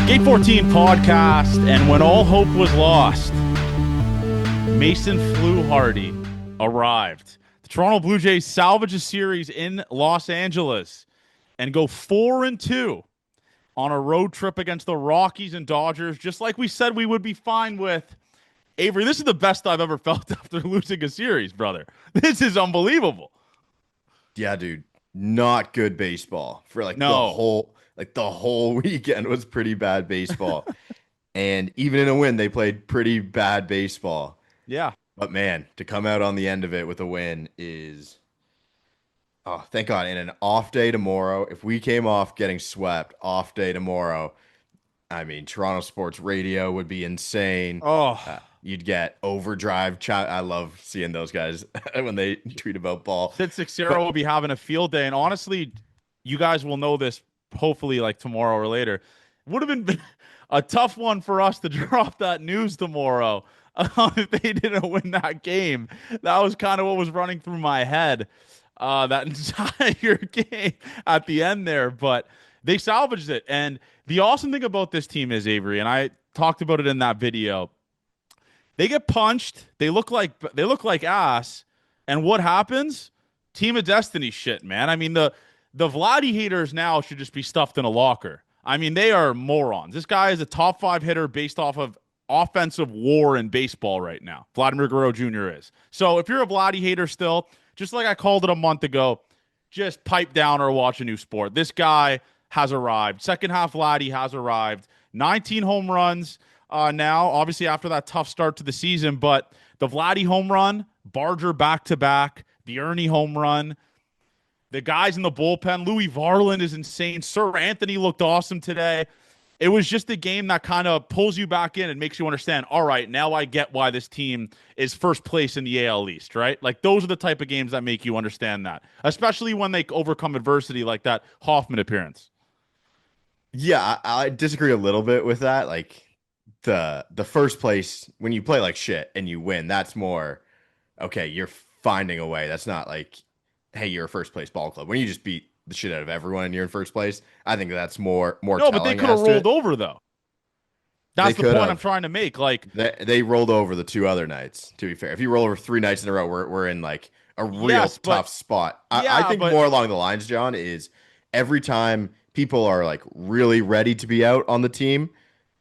Gate 14 podcast, and when all hope was lost, Mason Fluhardy arrived. The Toronto Blue Jays salvage a series in Los Angeles and go 4-2 on a road trip against the Rockies and Dodgers, just like we said we would be fine with. Avery, this is the best I've ever felt after losing a series, brother. This is unbelievable. Yeah, dude, not good baseball for No. the whole weekend was pretty bad baseball. And even in a win, they played pretty bad baseball. Yeah. But man, to come out on the end of it with a win is, oh, thank God. And an off day tomorrow. If we came off getting swept, off day tomorrow, I mean, Toronto sports radio would be insane. Oh, You'd get overdrive. I love seeing those guys when they tweet about ball. Sid Seixeiro will be having a field day. And honestly, you guys will know this hopefully like tomorrow or later. Would have been a tough one for us to drop that news tomorrow if they didn't win that game. That was kind of what was running through my head that entire game at the end there. But they salvaged it. And the awesome thing about this team is, Avery, and I talked about it in that video, they get punched. They look like ass. And what happens? Team of Destiny shit, man. I mean, the Vladdy haters now should just be stuffed in a locker. I mean, they are morons. This guy is a top 5 hitter based off of offensive war in baseball right now. Vladimir Guerrero Jr. is. So if you're a Vladdy hater still, just like I called it a month ago, just pipe down or watch a new sport. This guy has arrived. Second half Vladdy has arrived. 19 home runs now, obviously after that tough start to the season, but the Vladdy home run, Barger back-to-back, the Ernie home run, the guys in the bullpen, Louis Varland is insane. Sir Anthony looked awesome today. It was just a game that kind of pulls you back in and makes you understand, all right, now I get why this team is first place in the AL East, right? Like, those are the type of games that make you understand that, especially when they overcome adversity like that Hoffman appearance. Yeah, I disagree a little bit with that. Like the first place when you play like shit and you win, that's more okay. You're finding a way. That's not like, hey, you're a first place ball club. When you just beat the shit out of everyone and you're in first place, I think that's more. No, but they telling could have as to rolled it. over though. That's They the could point I'm have. trying to make. Like, They rolled over the 2 other nights. To be fair, if you roll over 3 nights in a row, we're in like a real yes, but tough spot. I yeah, think but more along the lines, John, is every time people are like really ready to be out on the team,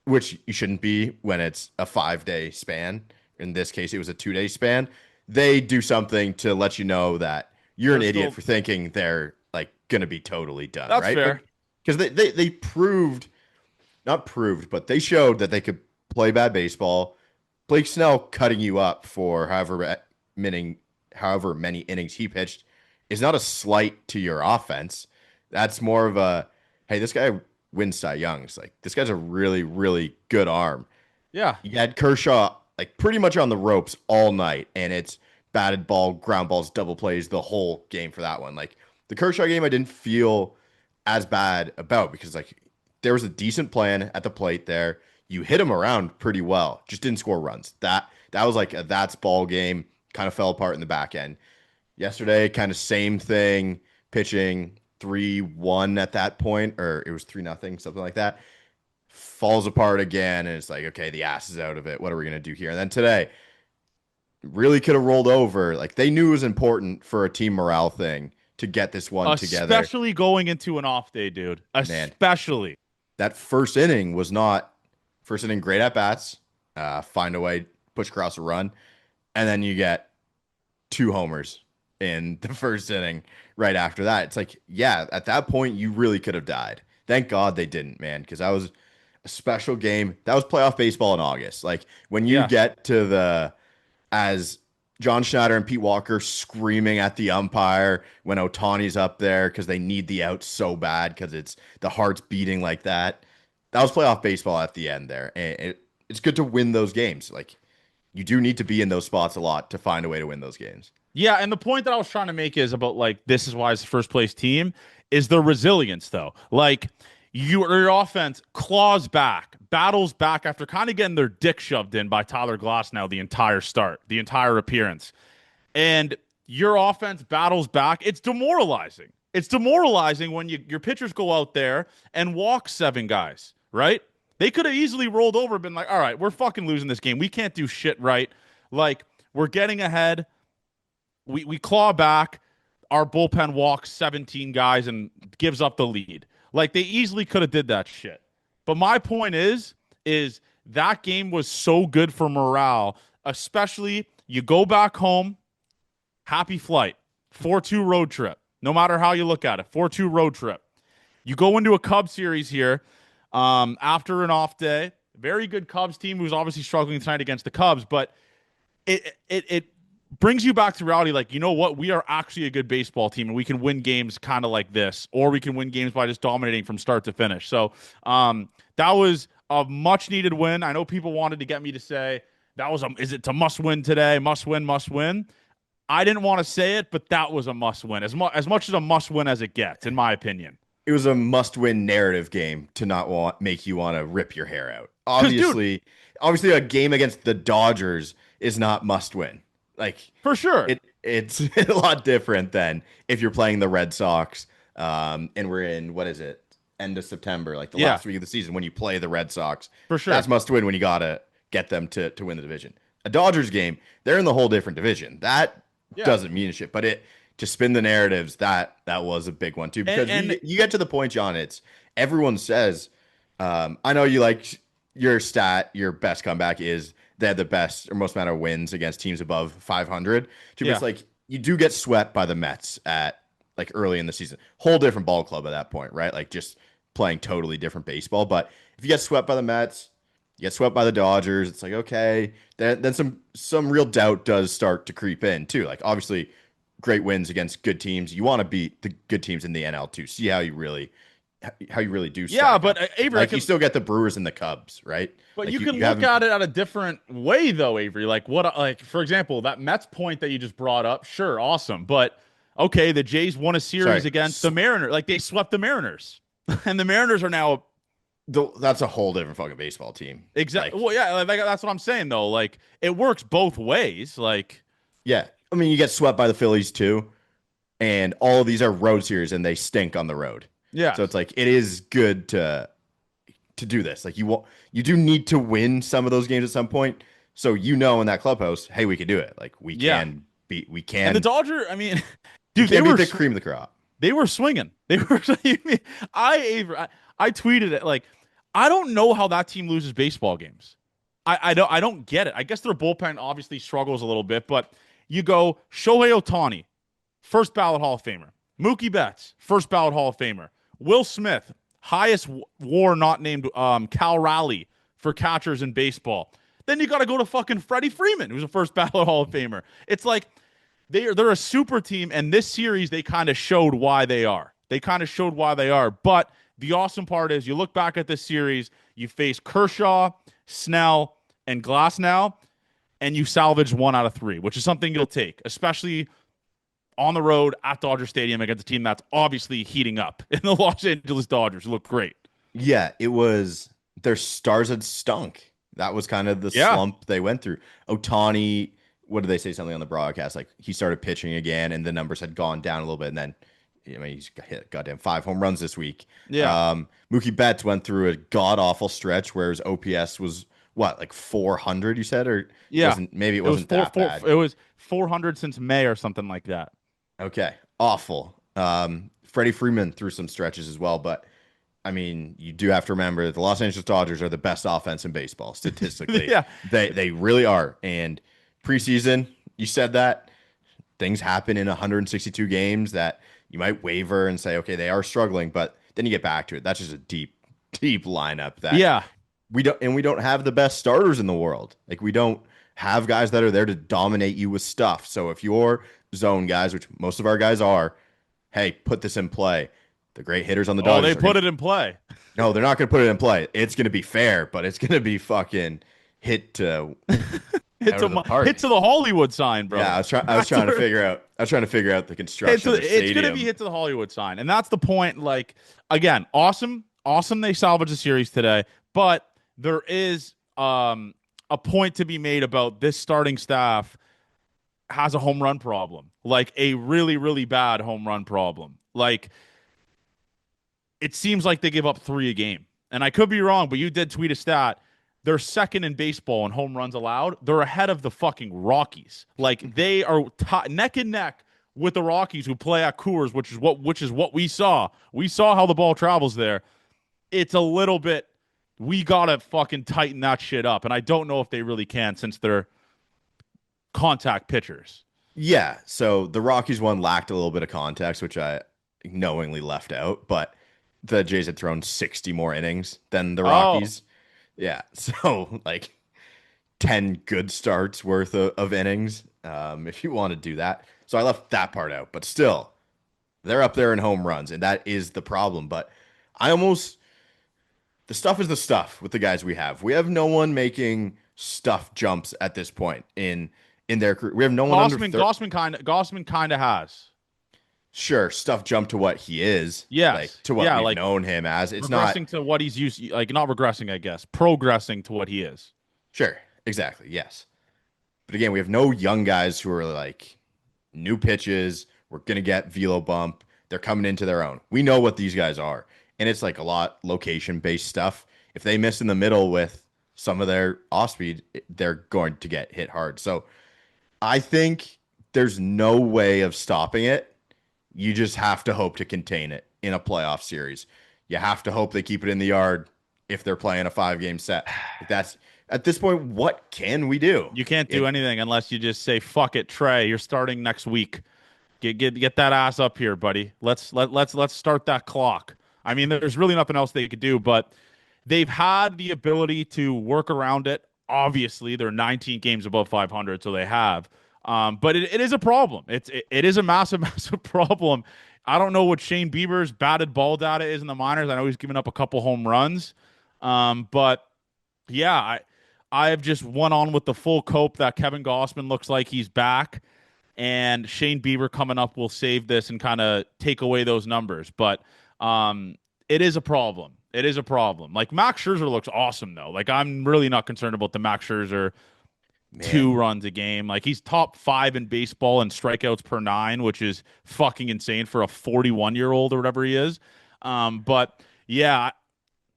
which you shouldn't be when it's a 5-day span. In this case, it was a 2-day span. They do something to let you know that you're an they're idiot still. for thinking they're like gonna be totally done, That's right? But fair. because they proved, not proved, but they showed that they could play bad baseball. Blake Snell cutting you up for however many innings he pitched is not a slight to your offense. That's more of a, hey, this guy wins Cy Youngs. Like, this guy's a really, really good arm. Yeah, You had Kershaw like pretty much on the ropes all night, and it's batted ball, ground balls, double plays the whole game for that one. Like, the Kershaw game, I didn't feel as bad about because like there was a decent plan at the plate there. You hit him around pretty well, just didn't score runs. That was like that's ball game. Kind of fell apart in the back end. Yesterday, kind of same thing. Pitching 3-1 at that point, or it was 3-0, something like that. Falls apart again, and it's like, okay, the ass is out of it. What are we gonna do here? And then today, really could have rolled over. Like, they knew it was important for a team morale thing to get this one together. especially going into an off day, dude. Man, Especially. that first inning was not first inning great at bats. Find a way, push across a run, and then you get 2 homers in the first inning right after that. It's like, yeah, at that point you really could have died. Thank God they didn't, man, because that was a special game. That was playoff baseball in August. Like, when you Yeah. get to the, as John Schneider and Pete Walker screaming at the umpire when Otani's up there because they need the out so bad because it's the heart's beating like that. That was playoff baseball at the end there. And it's good to win those games. Like, you do need to be in those spots a lot to find a way to win those games. Yeah, and the point that I was trying to make is about like this is why it's the first place team is the resilience though. Like your offense claws back, battles back after kind of getting their dick shoved in by Tyler Glass now the entire start, the entire appearance. And your offense battles back. It's demoralizing. It's demoralizing when your pitchers go out there and walk 7 guys, right? They could have easily rolled over and been like, all right, we're fucking losing this game. We can't do shit right. Like, we're getting ahead. We claw back. Our bullpen walks 17 guys and gives up the lead. Like, they easily could have did that shit. But my point is that game was so good for morale, especially you go back home, happy flight, 4-2 road trip. No matter how you look at it, 4-2 road trip. You go into a Cubs series here after an off day. Very good Cubs team who's obviously struggling tonight against the Cubs, but it brings you back to reality. Like, you know what? We are actually a good baseball team, and we can win games kind of like this, or we can win games by just dominating from start to finish. So that was a much needed win. I know people wanted to get me to say that was is it to must win today? Must win, must win. I didn't want to say it, but that was a must win, as much as a must win as it gets, in my opinion. It was a must-win narrative game to not make you want to rip your hair out. Dude, Obviously, a game against the Dodgers is not must-win. Like for sure, it's a lot different than if you're playing the Red Sox, and we're in what is it, end of September, like the last week of the season when you play the Red Sox. For sure, that's must-win when you gotta get them to win the division. A Dodgers game, they're in the whole different division. That doesn't mean shit, but to spin the narratives, that was a big one too, because you get to the point, John. It's everyone says, I know you like your best comeback is they had the best or most amount of wins against teams above 500. It's like you do get swept by the Mets at like early in the season, whole different ball club at that point, right? Like just playing totally different baseball. But if you get swept by the Mets, you get swept by the Dodgers, it's like okay, then some real doubt does start to creep in too. Like obviously great wins against good teams. You want to beat the good teams in the NL too. See how you really do. Yeah, but Avery, like you still get the Brewers and the Cubs, right? But like you can look at it at a different way, though, Avery. Like like for example, that Mets point that you just brought up. Sure, awesome, but okay, the Jays won a series against the Mariners. Like they swept the Mariners, and the Mariners are now. That's a whole different fucking baseball team. Exactly. Well, yeah, that's what I'm saying though. Like it works both ways. Like yeah, I mean, you get swept by the Phillies too, and all of these are road series, and they stink on the road. Yeah. So it's like it is good to do this. Like you do need to win some of those games at some point. So in that clubhouse, hey, we can do it. Like we can. And the Dodgers, I mean, dude, they were the cream of the crop. They were swinging. They were. I tweeted it like I don't know how that team loses baseball games. I don't get it. I guess their bullpen obviously struggles a little bit, but you go Shohei Ohtani, first ballot Hall of Famer. Mookie Betts, first ballot Hall of Famer. Will Smith, highest WAR not named Cal Raleigh for catchers in baseball. Then you got to go to fucking Freddie Freeman, who's a first ballot Hall of Famer. It's like they're a super team, and this series they kind of showed why they are. But the awesome part is you look back at this series, you face Kershaw, Snell, and Glasnow, and you salvage 1 out of 3, which is something you'll take, especially on the road at Dodger Stadium against a team that's obviously heating up in the Los Angeles Dodgers, who look great. Yeah, it was their stars had stunk. That was kind of the slump they went through. Ohtani, what did they say something on the broadcast? Like he started pitching again and the numbers had gone down a little bit. And then, he's hit goddamn 5 home runs this week. Yeah. Mookie Betts went through a god awful stretch where his OPS was what, like 400, you said? Or maybe it wasn't that bad. It was 400 since May or something like that. Okay. Awful. Freddie Freeman threw some stretches as well, but I mean, you do have to remember the Los Angeles Dodgers are the best offense in baseball statistically. Yeah. They really are. And preseason, you said that things happen in 162 games that you might waver and say, okay, they are struggling, but then you get back to it. That's just a deep lineup that we don't have the best starters in the world. Like we don't have guys that are there to dominate you with stuff. So if you're zone guys, which most of our guys are, hey, put this in play. The great hitters on the Dodgers. Oh, they put it in play. No, they're not going to put it in play. It's going to be fair, but it's going to be fucking hit to hit to the Hollywood sign, bro. Yeah, I was trying to figure out the construction of the stadium. It's going to be hit to the Hollywood sign, and that's the point. Like again, awesome. They salvaged the series today, but there is a point to be made about this starting staff has a home run problem, like a really, really bad home run problem. Like it seems like they give up 3 a game. and I could be wrong, but you did tweet a stat. They're second in baseball in home runs allowed. They're ahead of the fucking Rockies. Like they are neck and neck with the Rockies who play at Coors, which is what we saw. We saw how the ball travels there. It's a little bit. We gotta fucking tighten that shit up, and I don't know if they really can since they're contact pitchers. Yeah, so the Rockies one lacked a little bit of context, which I knowingly left out, but the Jays had thrown 60 more innings than the Oh, Rockies. Yeah, so like 10 good starts worth of innings, if you want to do that. So I left that part out, but still, they're up there in home runs, and that is the problem. But I almost, the stuff is the stuff with the guys we have. We have no one making stuff jumps at this point in their career. We have no one under Gossman kind of has. sure stuff jump to what he is, like Yes, to what yeah, we've like known him as. It's not regressing to what he's used, like not regressing, I guess, progressing to what he is. sure, exactly, yes. But again, we have no young guys who are like new pitches. We're gonna get velo bump. They're coming into their own. We know what these guys are, and it's like a lot location based stuff. If they miss in the middle with some of their off speed, they're going to get hit hard. So I think there's no way of stopping it. You just have to hope to contain it in a playoff series. You have to hope they keep it in the yard if they're playing a 5-game set. Like that's at this point, what can we do? You can't do anything unless you just say, "Fuck it, Trey. You're starting next week. Get that ass up here, buddy. Let's start that clock." I mean, there's really nothing else they could do, but they've had the ability to work around it. Obviously, they're 19 games above 500, so they have. But it is a problem. It is a massive, massive problem. I don't know what Shane Bieber's batted ball data is in the minors. I know he's given up a couple home runs, but yeah, I've just went on with the full cope that Kevin Gossman looks like he's back, and Shane Bieber coming up will save this and kind of take away those numbers. But it is a problem. It is a problem. Like Max Scherzer looks awesome though. Like I'm really not concerned about the Max Scherzer Man, 2 runs a game. Like he's top 5 in baseball in strikeouts per 9, which is fucking insane for a 41-year-old or whatever he is. But yeah,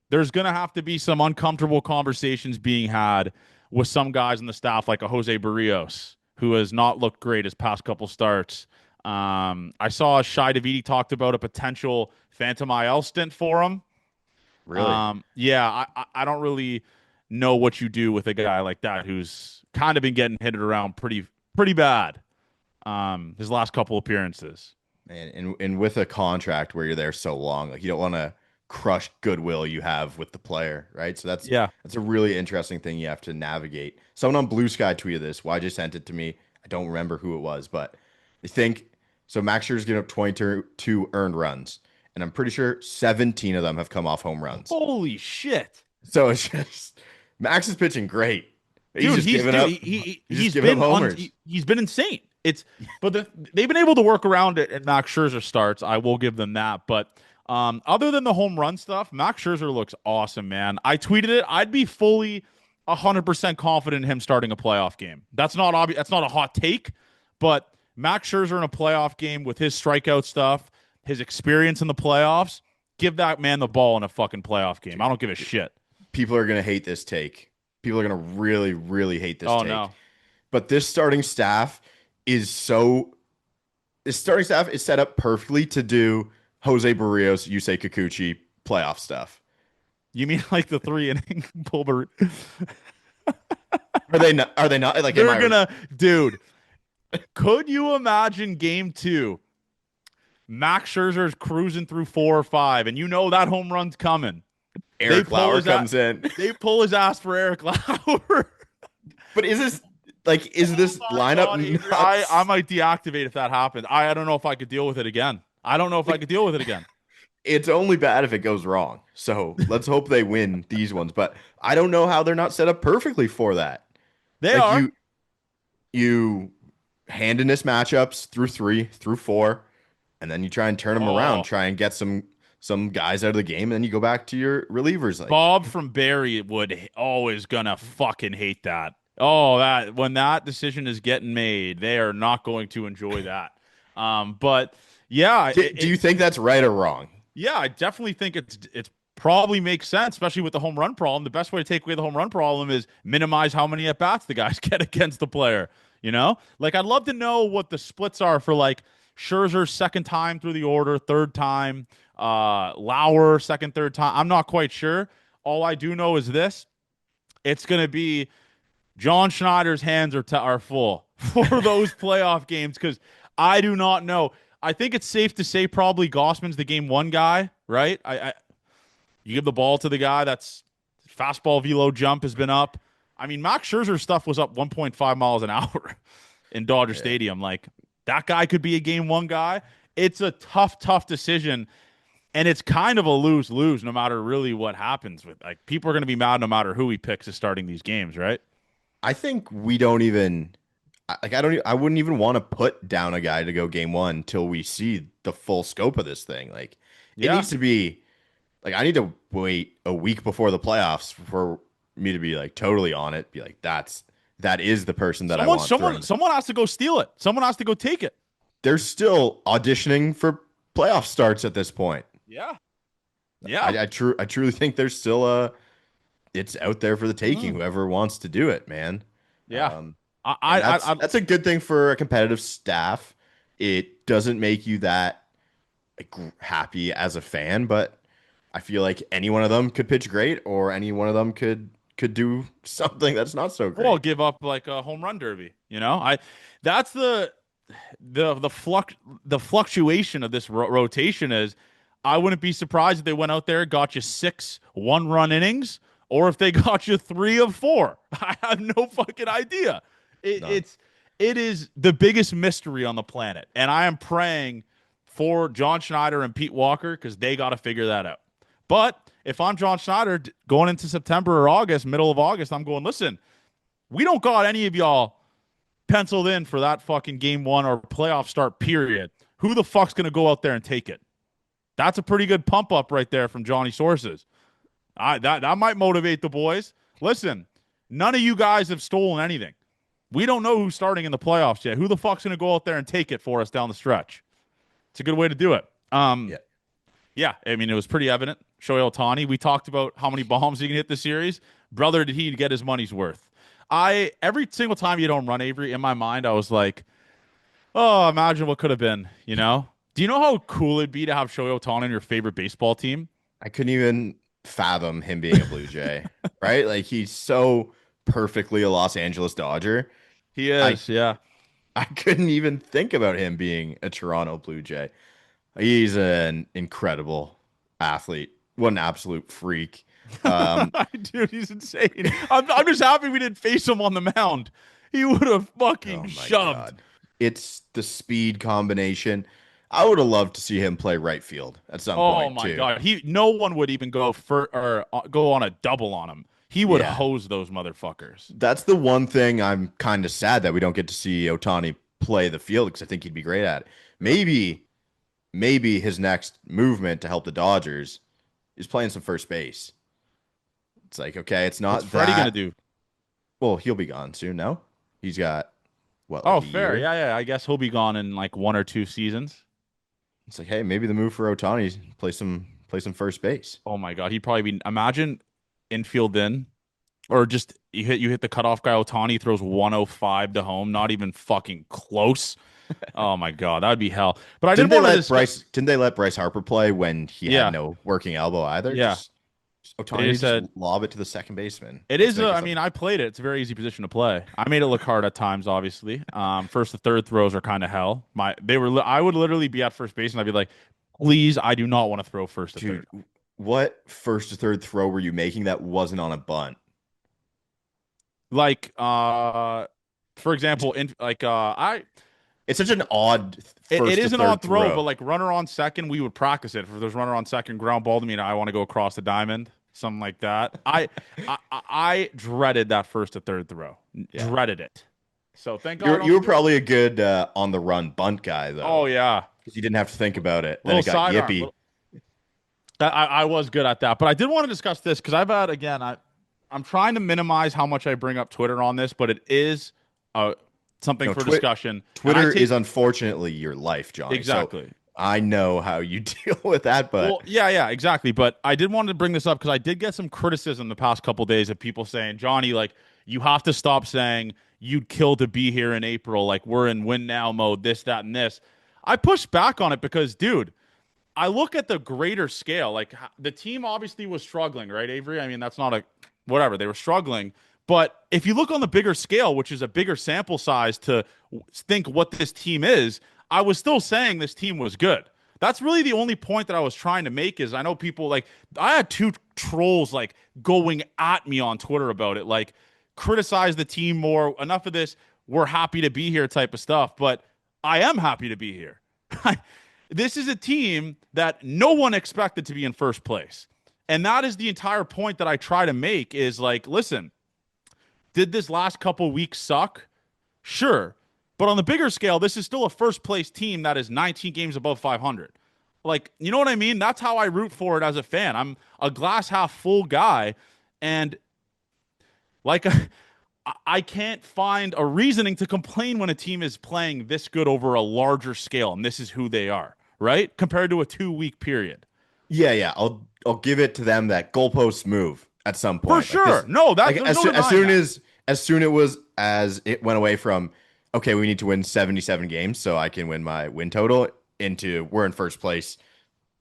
there's gonna have to be some uncomfortable conversations being had with some guys on the staff, like a Jose Barrios, who has not looked great his past couple starts. I saw Shai Davidi talked about a potential Phantom IL stint for him. really? Yeah, I don't really know what you do with a guy like that who's kind of been getting hit around pretty bad. His last couple appearances. Man, and with a contract where you're there so long, like you don't want to crush goodwill you have with the player, right? So Yeah. that's a really interesting thing you have to navigate. Someone on Blue Sky tweeted this. YJ sent it to me. I don't remember who it was, but I think so. Max Scherzer's getting up 22 earned runs, and I'm pretty sure 17 of them have come off home runs. Holy shit. So it's just Max is pitching great. He's Dude, just giving up. He's just giving up homers. he's been insane. They've been able to work around it at Max Scherzer starts. I will give them that, but other than the home run stuff, Max Scherzer looks awesome, man. I tweeted it. I'd be fully 100% confident in him starting a playoff game. That's not obvious. That's not a hot take, but Max Scherzer in a playoff game with his strikeout stuff, his experience in the playoffs, give that man the ball in a fucking playoff game. I don't give a shit. People are gonna hate this take. People are gonna really, really hate this Oh take. no. But is so this starting staff is set up perfectly to do Jose Barrios, Yusei Kikuchi playoff stuff. You mean like the 3 inning Pulver? Are they not? Are they not? Like, They're gonna, dude. Could you imagine game 2? Max Scherzer's cruising through 4 or 5, and you know that home run's coming. Eric Lauer comes in. They pull his ass for Eric Lauer. But is this lineup God, nuts? I might deactivate if that happened. I don't know if I could deal with it again. I don't know if I could deal with it again. It's only bad if it goes wrong. So let's hope they win these ones. But I don't know how they're not set up perfectly for that. They are. You hand in this matchups through 3, through 4, and then you try and turn them around, try and get some guys out of the game, and then you go back to your relievers. Like Bob from Barry would always gonna fucking hate that. Oh, that when that decision is getting made, they are not going to enjoy that. But yeah, do you think that's right or wrong? yeah, I definitely think it's probably makes sense, especially with the home run problem. The best way to take away the home run problem is minimize how many at bats the guys get against the player. You know, like I'd love to know what the splits are for like Scherzer's second time through the order, third time, Lauer second, third time. I'm not quite sure. All I do know is this: it's going to be John Schneider's hands are full for those playoff games because I do not know. I think it's safe to say probably Gossman's the game one guy, right? You give the ball to the guy that's fastball velo jump has been up. I mean, Max Scherzer's stuff was up 1.5 miles an hour in Dodger Stadium. Like that guy could be a game one guy. It's a tough decision. And it's kind of a lose-lose no matter really what happens with like people are going to be mad no matter who he picks as starting these games, right? I think we don't even like I wouldn't even want to put down a guy to go game one until we see the full scope of this thing. Like it Yeah. needs to be like I need to wait a week before the playoffs for me to be like totally on it. Be like that is the person that I want. Someone has to go steal it. Someone has to go take it. They're still auditioning for playoff starts at this point. Yeah. Yeah. I truly think there's still it's out there for the taking. Whoever wants to do it, man. Yeah. That's a good thing for a competitive staff. It doesn't make you that like, happy as a fan, but I feel like any one of them could pitch great, or any one of them could do something that's not so great. Well, give up like a home run derby. You know, that's the fluctuation of this rotation is. I wouldn't be surprised if they went out there, got you 6 one-run innings, or if they got you 3 of 4. I have no fucking idea. It is the biggest mystery on the planet, and I am praying for John Schneider and Pete Walker because they got to figure that out. But if I'm John Schneider going into September or August, middle of August, I'm going, listen, we don't got any of y'all penciled in for that fucking game one or playoff start period. Who the fuck's going to go out there and take it? That's a pretty good pump up right there from Johnny Sources. That might motivate the boys. Listen, none of you guys have stolen anything. We don't know who's starting in the playoffs yet. Who the fuck's going to go out there and take it for us down the stretch? It's a good way to do it. Yeah. I mean, it was pretty evident. Shohei Ohtani, we talked about how many bombs he can hit this series. Brother, did he get his money's worth. Every single time you don't run, Avery, in my mind, I was like, oh, imagine what could have been, you know? Do you know how cool it'd be to have Shohei Ohtani on your favorite baseball team? I couldn't even fathom him being a Blue Jay, right? Like he's so perfectly a Los Angeles Dodger. He is, yeah. I couldn't even think about him being a Toronto Blue Jay. He's an incredible athlete. What an absolute freak. Dude, he's insane. I'm just happy we didn't face him on the mound. He would have fucking shoved. God. It's the speed combination. I would have loved to see him play right field at some point. Oh my god, no one would even go go on a double on him. He would hose those motherfuckers. That's the one thing I'm kind of sad that we don't get to see Ohtani play the field because I think he'd be great at it. Maybe his next movement to help the Dodgers is playing some first base. It's like okay, it's not. What's Freddie gonna do? Well, he'll be gone soon. No, he's got what? Like fair. Year? Yeah. I guess he'll be gone in like 1 or 2 seasons. It's like, hey, maybe the move for Ohtani is play some first base. Oh my god, he'd probably be. Imagine infield in, or just you hit the cutoff guy. Ohtani throws 105 to home, not even fucking close. Oh my god, that'd be hell. But I didn't want to. Didn't they let Bryce Harper play when he had no working elbow either? Yeah. Ohtani just lob it to the second baseman. It is. I mean, I played it. It's a very easy position to play. I made it look hard at times. Obviously, first to third throws are kind of hell. I would literally be at first base and I'd be like, please, I do not want to throw first to third. What first to third throw were you making that wasn't on a bunt? Like, for example, It's such an odd. It is an odd throw, but like runner on second, we would practice it. If there's runner on second, ground ball to me, and I want to go across the diamond, something like that. I dreaded that first to third throw. Yeah. Dreaded it. So thank God. You were probably a good on the run bunt guy though. Oh yeah, because you didn't have to think about it. Then it got yippy. I was good at that, but I did want to discuss this because I've had I'm trying to minimize how much I bring up Twitter on this, but it is something for discussion. Twitter is unfortunately your life, Johnny. Exactly. I know how you deal with that, but Well, yeah, exactly. But I did want to bring this up because I did get some criticism the past couple days of people saying, Johnny, like, you have to stop saying you'd kill to be here in April. Like, we're in win now mode, this, that, and this. I pushed back on it because, dude, I look at the greater scale. Like, the team obviously was struggling, right, Avery? I mean, that's not a whatever. They were struggling. But if you look on the bigger scale, which is a bigger sample size to think what this team is, I was still saying this team was good. That's really the only point that I was trying to make is I know people like I had two trolls like going at me on Twitter about it, like criticize the team more. Enough of this, we're happy to be here type of stuff. But I am happy to be here. This is a team that no one expected to be in first place. And that is the entire point that I try to make is like, listen, did this last couple weeks suck? Sure. But on the bigger scale, this is still a first place team that is 19 games above 500. Like, you know what I mean? That's how I root for it as a fan. I'm a glass half full guy. And like, I can't find a reasoning to complain when a team is playing this good over a larger scale. And this is who they are, right? Compared to a 2 week period. yeah, I'll give it to them that goalposts move at some For point. Like sure. this, No, that like there's no denying that. as soon as it went away from okay, we need to win 77 games so I can win my win total into we're in first place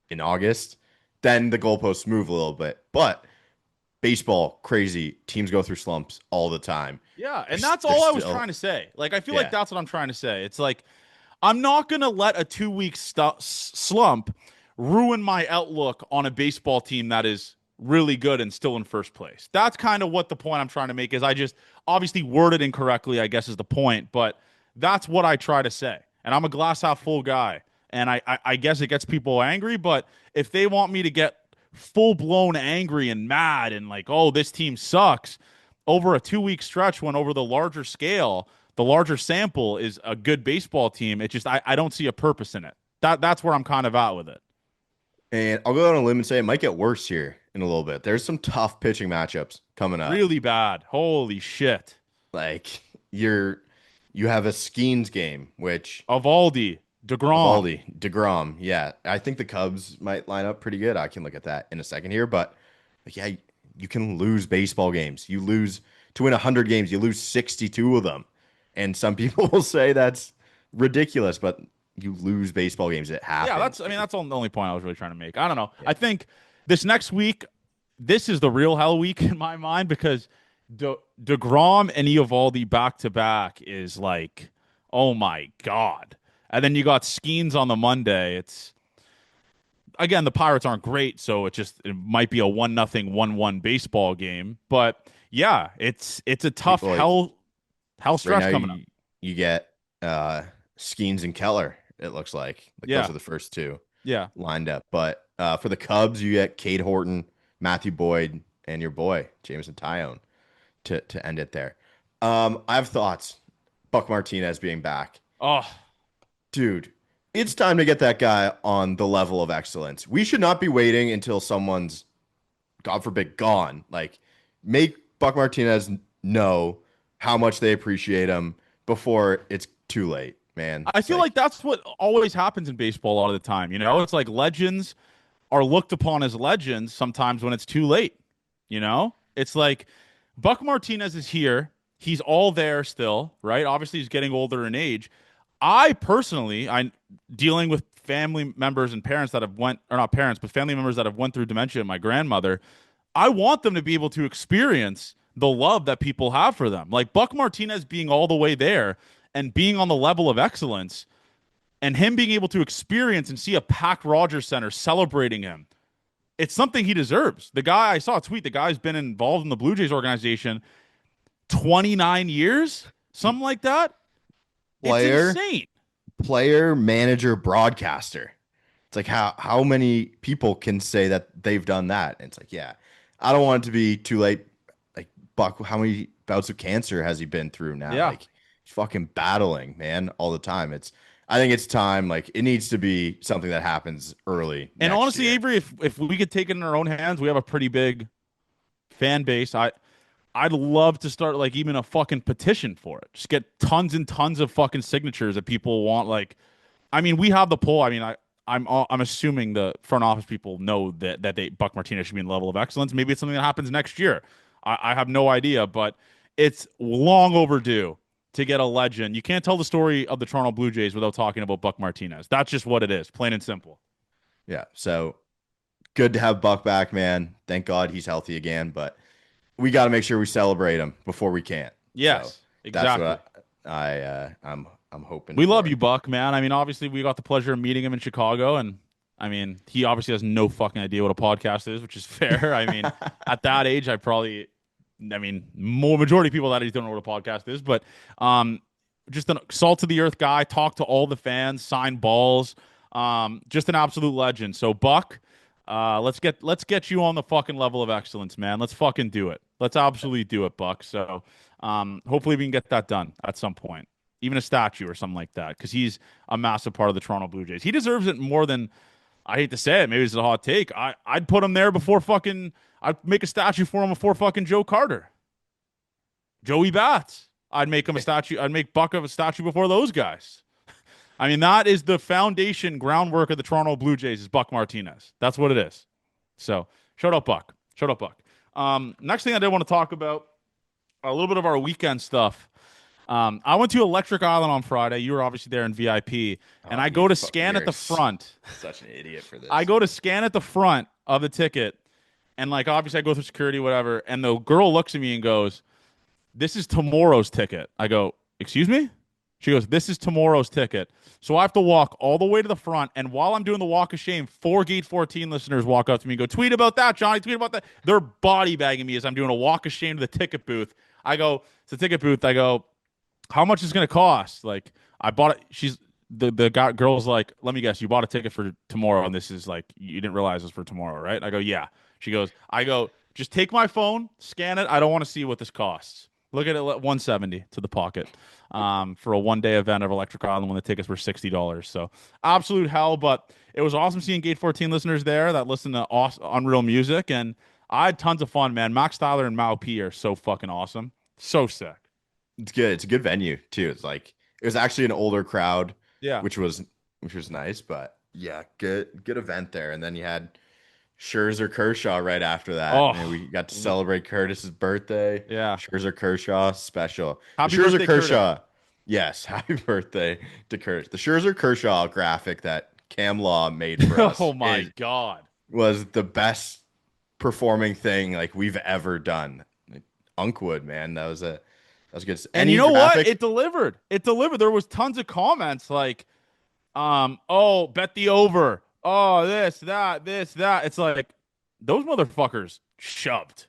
in August, then the goalposts move a little bit. But baseball, crazy. Teams go through slumps all the time. Yeah, and They're, that's they're all I was still, trying to say. Like, I feel like yeah. that's what I'm trying to say. It's like I'm not gonna let a 2 week slump ruin my outlook on a baseball team that is really good and still in first place. That's kind of what the point I'm trying to make is. I just obviously worded incorrectly, I guess is the point, but that's what I try to say. And I'm a glass half full guy, and I guess it gets people angry. But if they want me to get full blown angry and mad and like, oh, this team sucks over a 2 week stretch when over the larger scale, the larger sample is a good baseball team. It just I don't see a purpose in it. That's where I'm kind of at with it. And I'll go out on a limb and say it might get worse here in a little bit. There's some tough pitching matchups coming up. Really bad. Holy shit. Like you have a Skeens game, which Avaldi, DeGrom. Evaldi, DeGrom. Yeah, I think the Cubs might line up pretty good. I can look at that in a second here, but like, yeah, you can lose baseball games. You lose to win 100 games, you lose 62 of them. And some people will say that's ridiculous, but you lose baseball games. It Yeah, happens. I mean that's the only point I was really trying to make. I don't know. Yeah. I think this next week, this is the real hell week in my mind because DeGrom and Eovaldi back to back is like, oh my god. And then you got Skeens on the Monday. It's again the Pirates aren't great, so it might be a 1-0, 1-1 baseball game. But yeah, it's a tough Like hell right stretch now, coming up. you get Skeens and Keller. It looks like those Yeah, are the first two yeah. lined up. But for the Cubs, you get Cade Horton, Matthew Boyd, and your boy Jameson Tyone to end it there. I have thoughts. Buck Martinez being back, Oh, dude. It's time to get that guy on the level of excellence. We should not be waiting until someone's, God forbid, gone. Like, make Buck Martinez know how much they appreciate him before it's too late, man. I It's feel like like, that's what always happens in baseball a lot of the time. You know, it's like legends are looked upon as legends sometimes when it's too late. You know, it's like Buck Martinez is here. He's all there still, right? Obviously, he's getting older in age. I personally, I'm dealing with family members and parents that have went, or not parents, but family members that have went through dementia. My grandmother, I want them to be able to experience the love that people have for them. Like Buck Martinez being all the way there and being on the level of excellence and him being able to experience and see a packed Rogers Center celebrating him. It's something he deserves. The guy, I saw a tweet, the guy's been involved in the Blue Jays organization 29 years, something like that. It's player, insane. player, manager, broadcaster. It's like how many people can say that they've done that? And it's like, yeah, I don't want it to be too late. Like Buck, how many bouts of cancer has he been through now? Yeah. Like he's fucking battling, man, all the time. I think it's time. Like it needs to be something that happens early And next honestly, year. Avery, if we could take it in our own hands, we have a pretty big fan base. I'd love to start like even a fucking petition for it. Just get tons and tons of fucking signatures that people want. Like, I mean, we have the poll. I mean, I'm assuming the front office people know that they Buck Martinez should be in level of excellence. Maybe it's something that happens next year. I have no idea, but it's long overdue to get a legend. You can't tell the story of the Toronto Blue Jays without talking about Buck Martinez. That's just what it is, plain and simple. Yeah. So good to have Buck back, man. Thank God he's healthy again, but we got to make sure we celebrate him before we can't. So Yes, that's exactly. what I'm hoping We love for. you, Buck, man. I mean, obviously, we got the pleasure of meeting him in Chicago, and I mean, he obviously has no fucking idea what a podcast is, which is fair. I mean, at that age, I mean, more majority of people that age don't know what a podcast is, but just an salt of the earth guy, talk to all the fans, sign balls, just an absolute legend. So, Buck, let's get you on the fucking level of excellence, man. Let's fucking do it. Let's absolutely do it, Buck. So, hopefully, we can get that done at some point, even a statue or something like that, because he's a massive part of the Toronto Blue Jays. He deserves it more than I hate to say it. Maybe it's a hot take. I'd put him there before fucking. I'd make a statue for him before fucking Joe Carter, Joey Bats. I'd make him a statue. I'd make Buck of a statue before those guys. I mean, that is the foundation groundwork of the Toronto Blue Jays is Buck Martinez. That's what it is. So, shout out Buck. Shout out Buck. Next thing I did want to talk about a little bit of our weekend stuff. I went to Electric Island on Friday. You were obviously there in VIP, and I go to scan at the front. Such an idiot for this. I go to scan at the front of the ticket, and like obviously I go through security, whatever, and the girl looks at me and goes, "This is tomorrow's ticket." I go, "Excuse me?" She goes, "This is tomorrow's ticket." So I have to walk all the way to the front, and while I'm doing the walk of shame, 4 Gate 14 listeners walk up to me and go, "Tweet about that, Johnny, tweet about that." They're body bagging me as I'm doing a walk of shame to the ticket booth. I go, it's the ticket booth. I go, "How much is it going to cost?" Like, I bought it. Girl's like, "Let me guess, you bought a ticket for tomorrow, and this is like, you didn't realize it's for tomorrow, right?" I go, "Yeah." I go, "Just take my phone, scan it. I don't want to see what this costs." Look at it, 170 to the pocket, for a 1 day event of Electric Island when the tickets were $60. So absolute hell, but it was awesome seeing Gate 14 listeners there that listen to unreal music, and I had tons of fun, man. Max Tyler and Mao P are so fucking awesome, so sick. It's good. It's a good venue too. It's like it was actually an older crowd, Yeah. which was nice. But yeah, good event there. And then you had Scherzer Kershaw right after that. Oh, And we got to celebrate Curtis's birthday. yeah. Scherzer Kershaw special. Happy The Scherzer birthday, Kershaw. Yes, happy birthday to Curtis. The Scherzer Kershaw graphic that Cam Law made for us Oh my God. was the best performing thing like we've ever done. Like, Unkwood, man, that was good. And Any you know what? graphic? It delivered. It delivered. There was tons of comments like, oh, bet the over. Oh, this, that. It's like those motherfuckers shoved.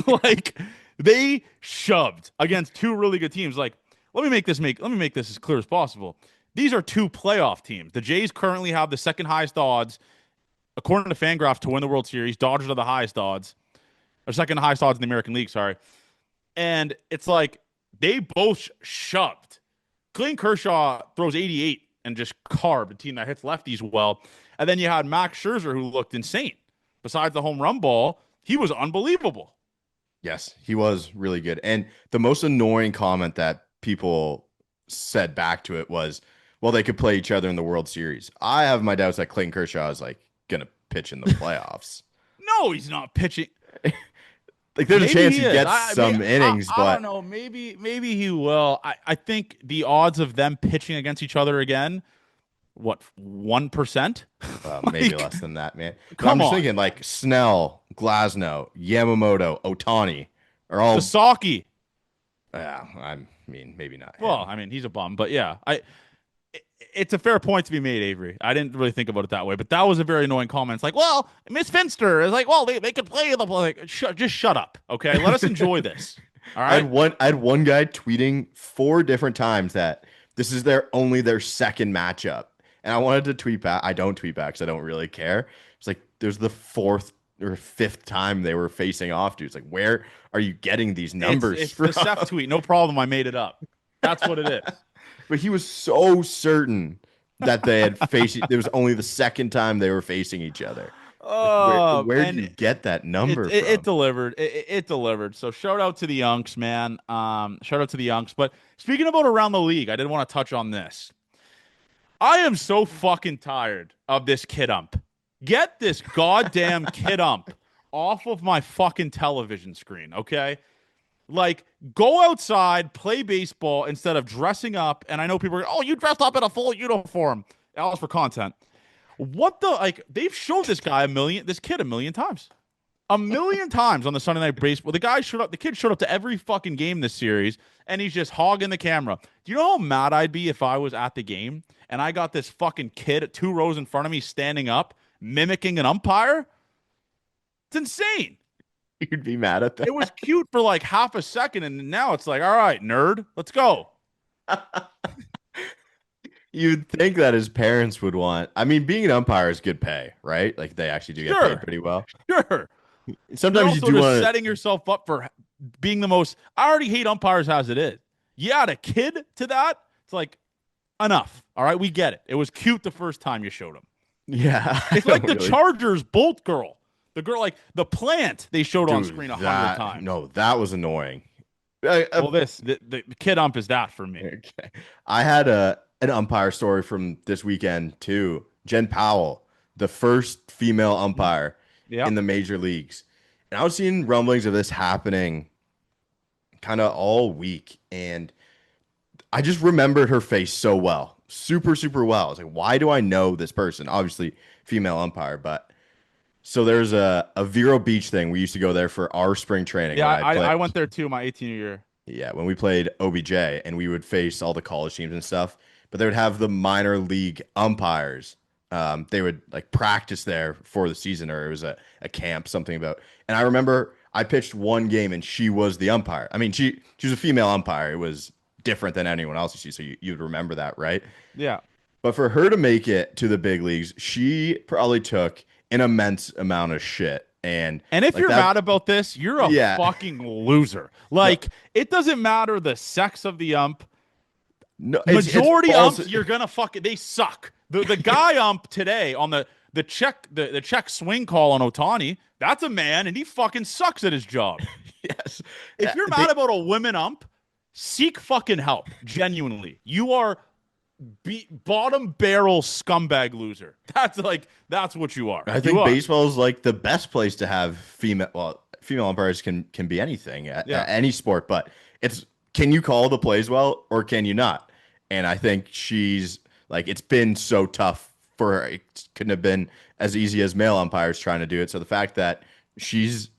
Like they shoved against two really good teams. Like, let me make this as clear as possible. These are two playoff teams. The Jays currently have the second highest odds, according to Fangraphs, to win the World Series. Dodgers are the highest odds, or second highest odds in the American League, sorry. And it's like they both shoved. Clayton Kershaw throws 88 and just carved a team that hits lefties well. And then you had Max Scherzer, who looked insane. Besides the home run ball, he was unbelievable. Yes, he was really good. And the most annoying comment that people said back to it was, well, they could play each other in the World Series. I have my doubts that Clayton Kershaw is like gonna pitch in the playoffs. No, he's not pitching. Like there's a Maybe chance he he is. gets some innings, I but don't know. Maybe he will. I think the odds of them pitching against each other again, what, 1%? maybe less than that, man. But Come I'm just on. thinking like Snell, Glasnow, Yamamoto, Otani are all. Sasaki. Yeah, I mean maybe not. Well, him. I mean, he's a bum, but yeah, it's a fair point to be made, Avery. I didn't really think about it that way, but that was a very annoying comment. It's like, well, Miss Finster is like, well, they could play the like, just shut up, okay? Let us enjoy this. All I right. had one guy tweeting 4 different times that this is their second matchup, and I wanted to tweet back. I don't tweet back because I don't really care. It's like there's the fourth or fifth time they were facing off, dude. It's like, where are you getting these numbers It's from? the Seth tweet. No problem. I made it up. That's what it is. But he was so certain that they had faced. There was only the second time they were facing each other. Like, where do you get that number from? It delivered. It delivered. So shout out to the Unks, man. Shout out to the Unks. But speaking about around the league, I did want to touch on this. I am so fucking tired of this kid ump. Get this goddamn kid ump off of my fucking television screen, okay? Like, go outside, play baseball instead of dressing up. And I know people are, oh, you dressed up in a full uniform. That was for content. What the, like, they've showed this kid a million times. A million times on the Sunday Night Baseball. The kid showed up to every fucking game this series, and he's just hogging the camera. Do you know how mad I'd be if I was at the game and I got this fucking kid at 2 rows in front of me standing up, mimicking an umpire? It's insane. You'd be mad at It was that. cute for like half a second, and now it's like, all right, nerd, let's go. You'd think that his parents would want. I mean, being an umpire is good pay, right? Like they actually do get paid Sure, pretty well. sure. You're Sometimes you also do just want to. setting yourself up for being the most. I already hate umpires as it is. You add a kid to that, it's like enough. All right, we get it. It was cute the first time you showed him. Yeah, I It's like don't the really. Chargers Bolt girl, the girl like the plant they showed on Dude, screen 100 that times. no, that was annoying. Well, the kid ump is that for me. Okay. I had a an umpire story from this weekend too. Jen Powell, the first female umpire Yeah, in the major leagues. And I was seeing rumblings of this happening kind of all week. And I just remembered her face so well. Super, super well. I was like, why do I know this person? Obviously, female umpire, but so there's a Vero Beach thing. We used to go there for our spring training yeah. when I I played. went there too. My 18th year. Yeah, when we played OBJ and we would face all the college teams and stuff, but they would have the minor league umpires. They would like practice there for the season, or it was a camp, something about. And I remember I pitched one game and she was the umpire. I mean, she was a female umpire. It was different than anyone else you see, so you'd remember that, right? Yeah. But for her to make it to the big leagues, she probably took an immense amount of shit. And And if like you're that, mad about this, you're a yeah, fucking loser. no, Like, it doesn't matter the sex of the ump. no, it's Majority false. umps, you're gonna fucking they suck. The guy ump today on the check swing call on Otani, that's a man, and he fucking sucks at his job. Yes. If you're They, mad about a women ump, seek fucking help. Genuinely, you are bottom barrel scumbag loser. That's what you are. I You think are. baseball is like the best place to have female. Well, female umpires can be anything at Yeah. any sport, but it's can you call the plays well or can you not? And I think she's like it's been so tough for her. It couldn't have been as easy as male umpires trying to do it. So the fact that she's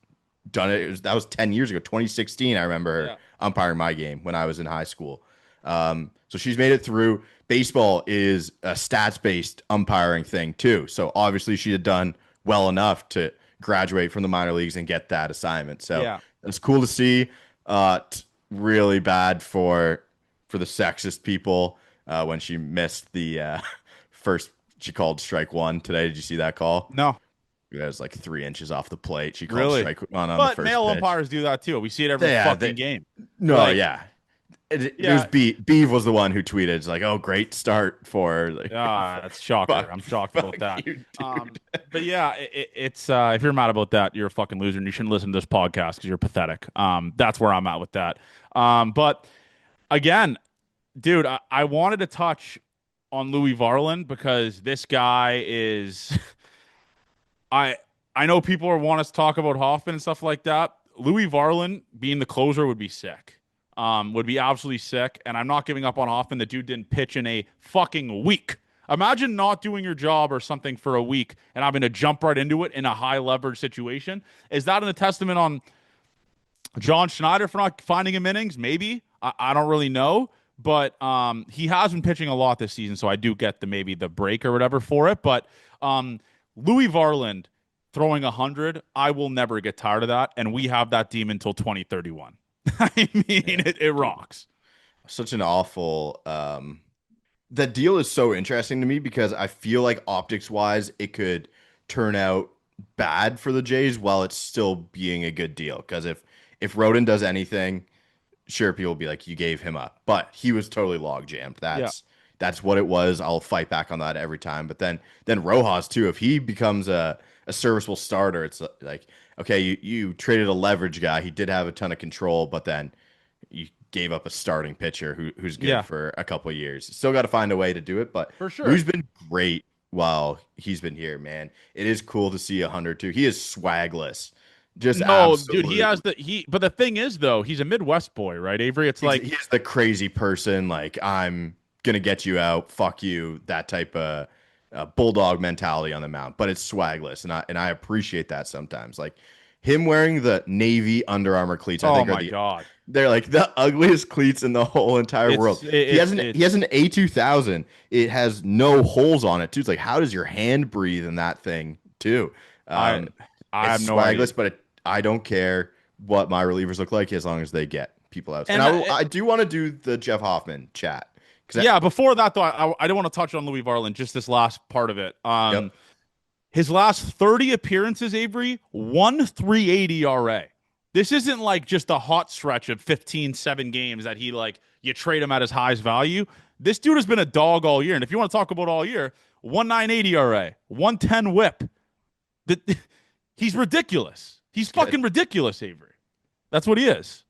done it, that was 10 years ago, 2016. I remember her Yeah. umpiring my game when I was in high school. So she's made it through. Baseball is a stats based umpiring thing too. So obviously she had done well enough to graduate from the minor leagues and get that assignment. So Yeah. it's cool to see. Really bad for the sexist people when she missed the first. She called strike one today. Did you see that call? No. It was like 3 inches off the plate. She called Really? strike one on the But first male pitch. umpires do that too. We see it every Yeah, fucking game. no, Like, yeah. It was yeah. Beeve was the one who tweeted. It's like, oh, great start for like, That's shocker. fuck, I'm shocked about fuck that. you, dude. But yeah, it's if you're mad about that, you're a fucking loser, and you shouldn't listen to this podcast because you're pathetic. That's where I'm at with that. But again, dude, I wanted to touch on Louis Varland because this guy is. I know people want us to talk about Hoffman and stuff like that. Louis Varland being the closer would be sick. Would be absolutely sick. And I'm not giving up on Hoffman. The dude didn't pitch in a fucking week. Imagine not doing your job or something for a week and having to jump right into it in a high leverage situation. Is that a testament on John Schneider for not finding him innings? Maybe. I don't really know. But he has been pitching a lot this season, so I do get maybe the break or whatever for it. But Louis Varland throwing 100, I will never get tired of that. And we have that demon until 2031. I mean, it rocks. Such an awful. That deal is so interesting to me because I feel like optics wise, it could turn out bad for the Jays while it's still being a good deal. Because if Rodon does anything, sure, people will be like, you gave him up, but he was totally log jammed. Yeah. That's what it was. I'll fight back on that every time. But then Rojas too, if he becomes a serviceable starter, it's like, okay, you traded a leverage guy. He did have a ton of control, but then you gave up a starting pitcher who's good Yeah, for a couple of years. Still got to find a way to do it, but for sure. Lou's been great while he's been here, man. It is cool to see 100 too. He is swagless. Just No, dude, he has absolutely. but the thing is though, he's a Midwest boy, right, Avery? It's like, He's the crazy person, like, I'm gonna get you out, fuck you, that type of bulldog mentality on the mound. But it's swagless, and I appreciate that sometimes. Like him wearing the navy Under Armour cleats, I oh think are my the God. they're like the ugliest cleats in the whole entire It's world. He has it's an A2000. It has no holes on it too. It's like, how does your hand breathe in that thing too? I Um, I have it's no idea. swagless, but I don't care what my relievers look like as long as they get people out. And And I do want to do the Jeff Hoffman chat because yeah, before that though, I don't want to touch on Louis Varland, just this last part of it. yep, His last 30 appearances, Avery, 1.38 ERA. This isn't like just a hot stretch of 15, 7 games that he like you trade him at his highest value. This dude has been a dog all year. And if you want to talk about all year, 1.98 ERA, 1.10 whip. He's ridiculous. He's good. fucking ridiculous, Avery. That's what he is.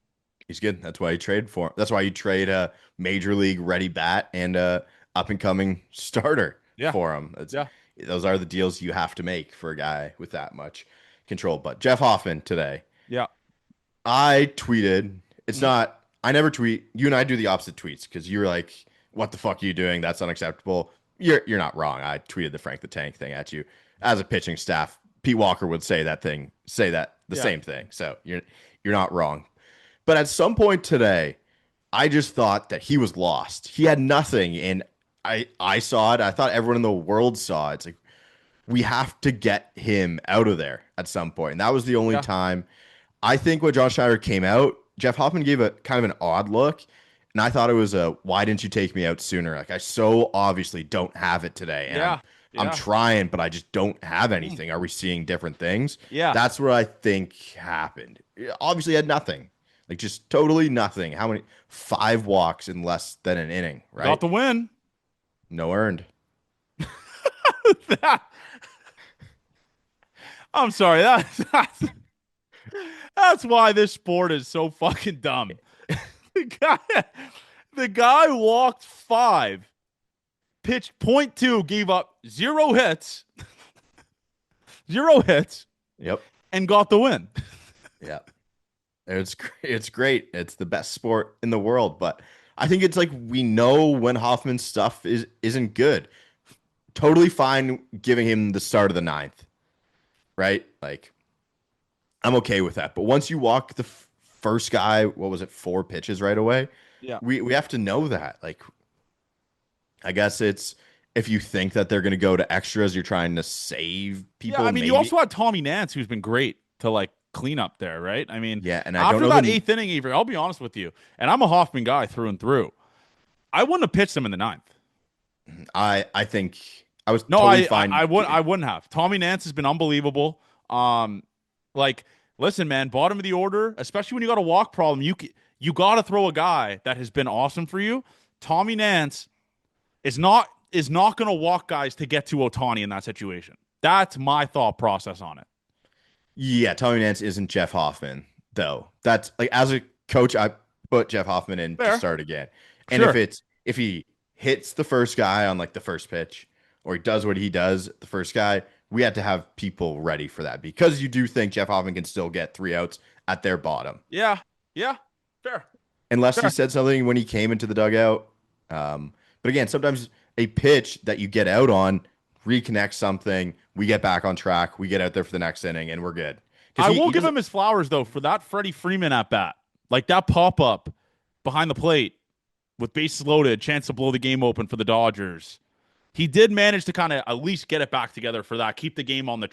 He's good. That's why you trade for him. That's why you trade a major league ready bat and a up and coming starter Yeah. for him. Yeah. Those are the deals you have to make for a guy with that much control. But Jeff Hoffman today, Yeah. I tweeted. It's not. I never tweet. You and I do the opposite tweets because you're like, "What the fuck are you doing? That's unacceptable." You're not wrong. I tweeted the Frank the Tank thing at you. As a pitching staff, Pete Walker would say that thing. Say that the Yeah. same thing. So you're not wrong. But at some point today, I just thought that he was lost. He had nothing, and I saw it. I thought everyone in the world saw it. It's like we have to get him out of there at some point. And that was the only Yeah. time I think when John Schneider came out, Jeff Hoffman gave a kind of an odd look. And I thought it was a why didn't you take me out sooner? Like I so obviously don't have it today. And Yeah. I'm Yeah. trying, but I just don't have anything. Are we seeing different things? Yeah. That's what I think happened. Obviously had nothing. Like just totally nothing. How many 5 walks in less than an inning, Got right? the win. No earned. That- I'm sorry. That's why this sport is so fucking dumb. The guy, the guy walked 5, pitched .2, gave up 0 hits, 0 hits, Yep. and got the win. Yeah. It's great. It's the best sport in the world, but I think it's like we know when Hoffman's stuff isn't good. Totally fine giving him the start of the ninth, right? Like I'm okay with that. But once you walk the first guy, what was it, 4 pitches right away? Yeah. We have to know that. Like I guess it's if you think that they're going to go to extras, you're trying to save Yeah. people. I mean, you Maybe. also had Tommy Nance, who's been great to like clean up there, right? I mean, Yeah, and I don't after know that the. 8th inning, Avery, I'll be honest with you, and I'm a Hoffman guy through and through. I wouldn't have pitched him in the 9th. I think I was No, totally fine. I wouldn't have. Tommy Nance has been unbelievable. Like, listen, man, bottom of the order, especially when you got a walk problem, you got to throw a guy that has been awesome for you. Tommy Nance is not going to walk guys to get to Ohtani in that situation. That's my thought process on it. Yeah, Tommy Nance isn't Jeff Hoffman, though. That's like as a coach, I put Jeff Hoffman in to Fair. start again. And Sure. if he hits the first guy on like the first pitch, or he does what he does, the first guy, we had to have people ready for that because you do think Jeff Hoffman can still get 3 outs at their bottom. Yeah. Yeah. Fair. Unless he Fair. said something when he came into the dugout. But again, sometimes a pitch that you get out on reconnect something, we get back on track, we get out there for the next inning, and we're good. I He will give doesn't- him his flowers though for that Freddie Freeman at bat, like that pop up behind the plate with bases loaded, chance to blow the game open for the Dodgers. He did manage to kind of at least get it back together for that, keep the game on the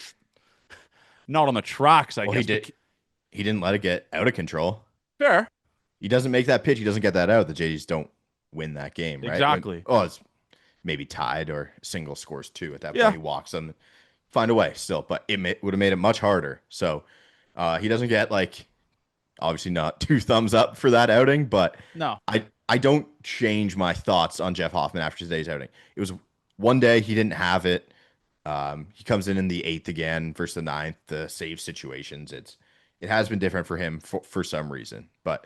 not on the tracks. I Well, guess he did. He didn't let it get out of control. fair. He doesn't make that pitch. He doesn't get that out. The Jays don't win that game, right? Exactly. It's maybe tied or single scores 2 at that Yeah. point. He walks them, find a way still, but would have made it much harder. So he doesn't get like obviously not 2 thumbs up for that outing, but No. I don't change my thoughts on Jeff Hoffman after today's outing. It was one day he didn't have it. He comes in the 8th again versus the 9th. The save situations, it has been different for him for some reason, but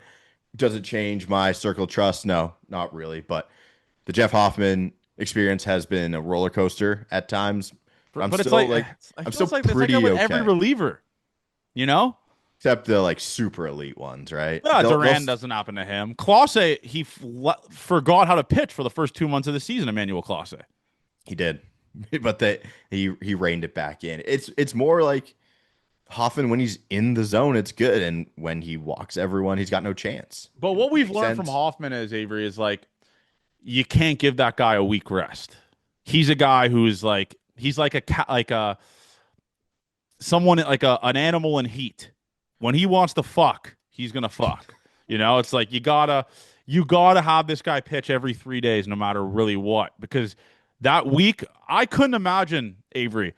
Does it change my circle of trust? No, not really. But the Jeff Hoffman experience has been a roller coaster at times. I'm But it's still like like I I'm feel still it's like that pretty with every okay, reliever, you know? except the like super elite ones, right? Yeah, Duran doesn't happen to him. Clase, forgot how to pitch for the first 2 months of the season. Emmanuel Clase. he did, but he reined it back in. It's more like Hoffman when he's in the zone, it's good, and when he walks everyone, he's got no chance. But It what we've makes learned from sense. Hoffman is Avery is like you can't give that guy a week rest. He's a guy who's like he's like a cat, like a someone like an animal in heat. When he wants to fuck, he's gonna fuck. It's like you gotta have this guy pitch every 3 days, no matter really what, because that week I couldn't imagine Avery.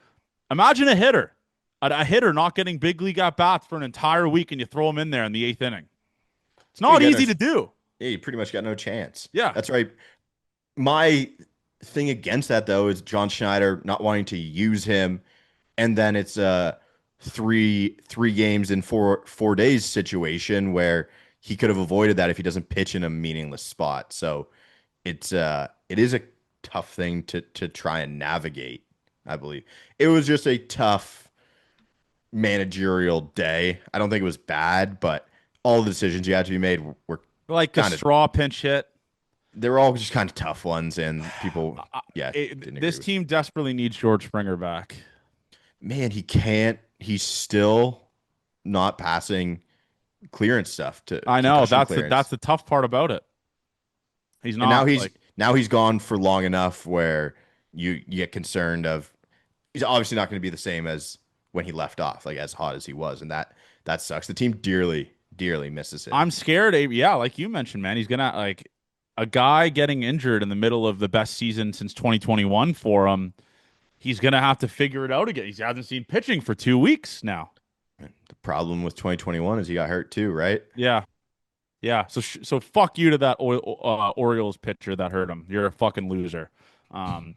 Imagine a hitter not getting big league at bats for an entire week, and you throw him in there in the eighth inning. It's You not got no, easy to do. yeah, you pretty much got no chance. Yeah, That's right. My thing against that though is John Schneider not wanting to use him, and then it's a three games in four days situation where he could have avoided that if he doesn't pitch in a meaningless spot. So it is a tough thing to try and navigate. I believe it was just a tough managerial day. I don't think it was bad, but all the decisions you had to be made were like the kind of straw pinch hit. they were all just kind of tough ones, and people, yeah, didn't agree This with. team desperately needs George Springer back. Man, he can't. He's still not passing clearance stuff to I know concussion that's clearance, the tough part about it. He's and not like now he's gone for long enough where you get concerned of he's obviously not going to be the same as when he left off, like as hot as he was, and that sucks. The team dearly misses him. I'm scared. Yeah, like you mentioned, man, he's gonna like a guy getting injured in the middle of the best season since 2021 for him. He's gonna have to figure it out again. He hasn't seen pitching for 2 weeks now. The problem with 2021 is he got hurt too, right? Yeah, yeah. So fuck you to that Orioles pitcher that hurt him. You're a fucking loser. Um,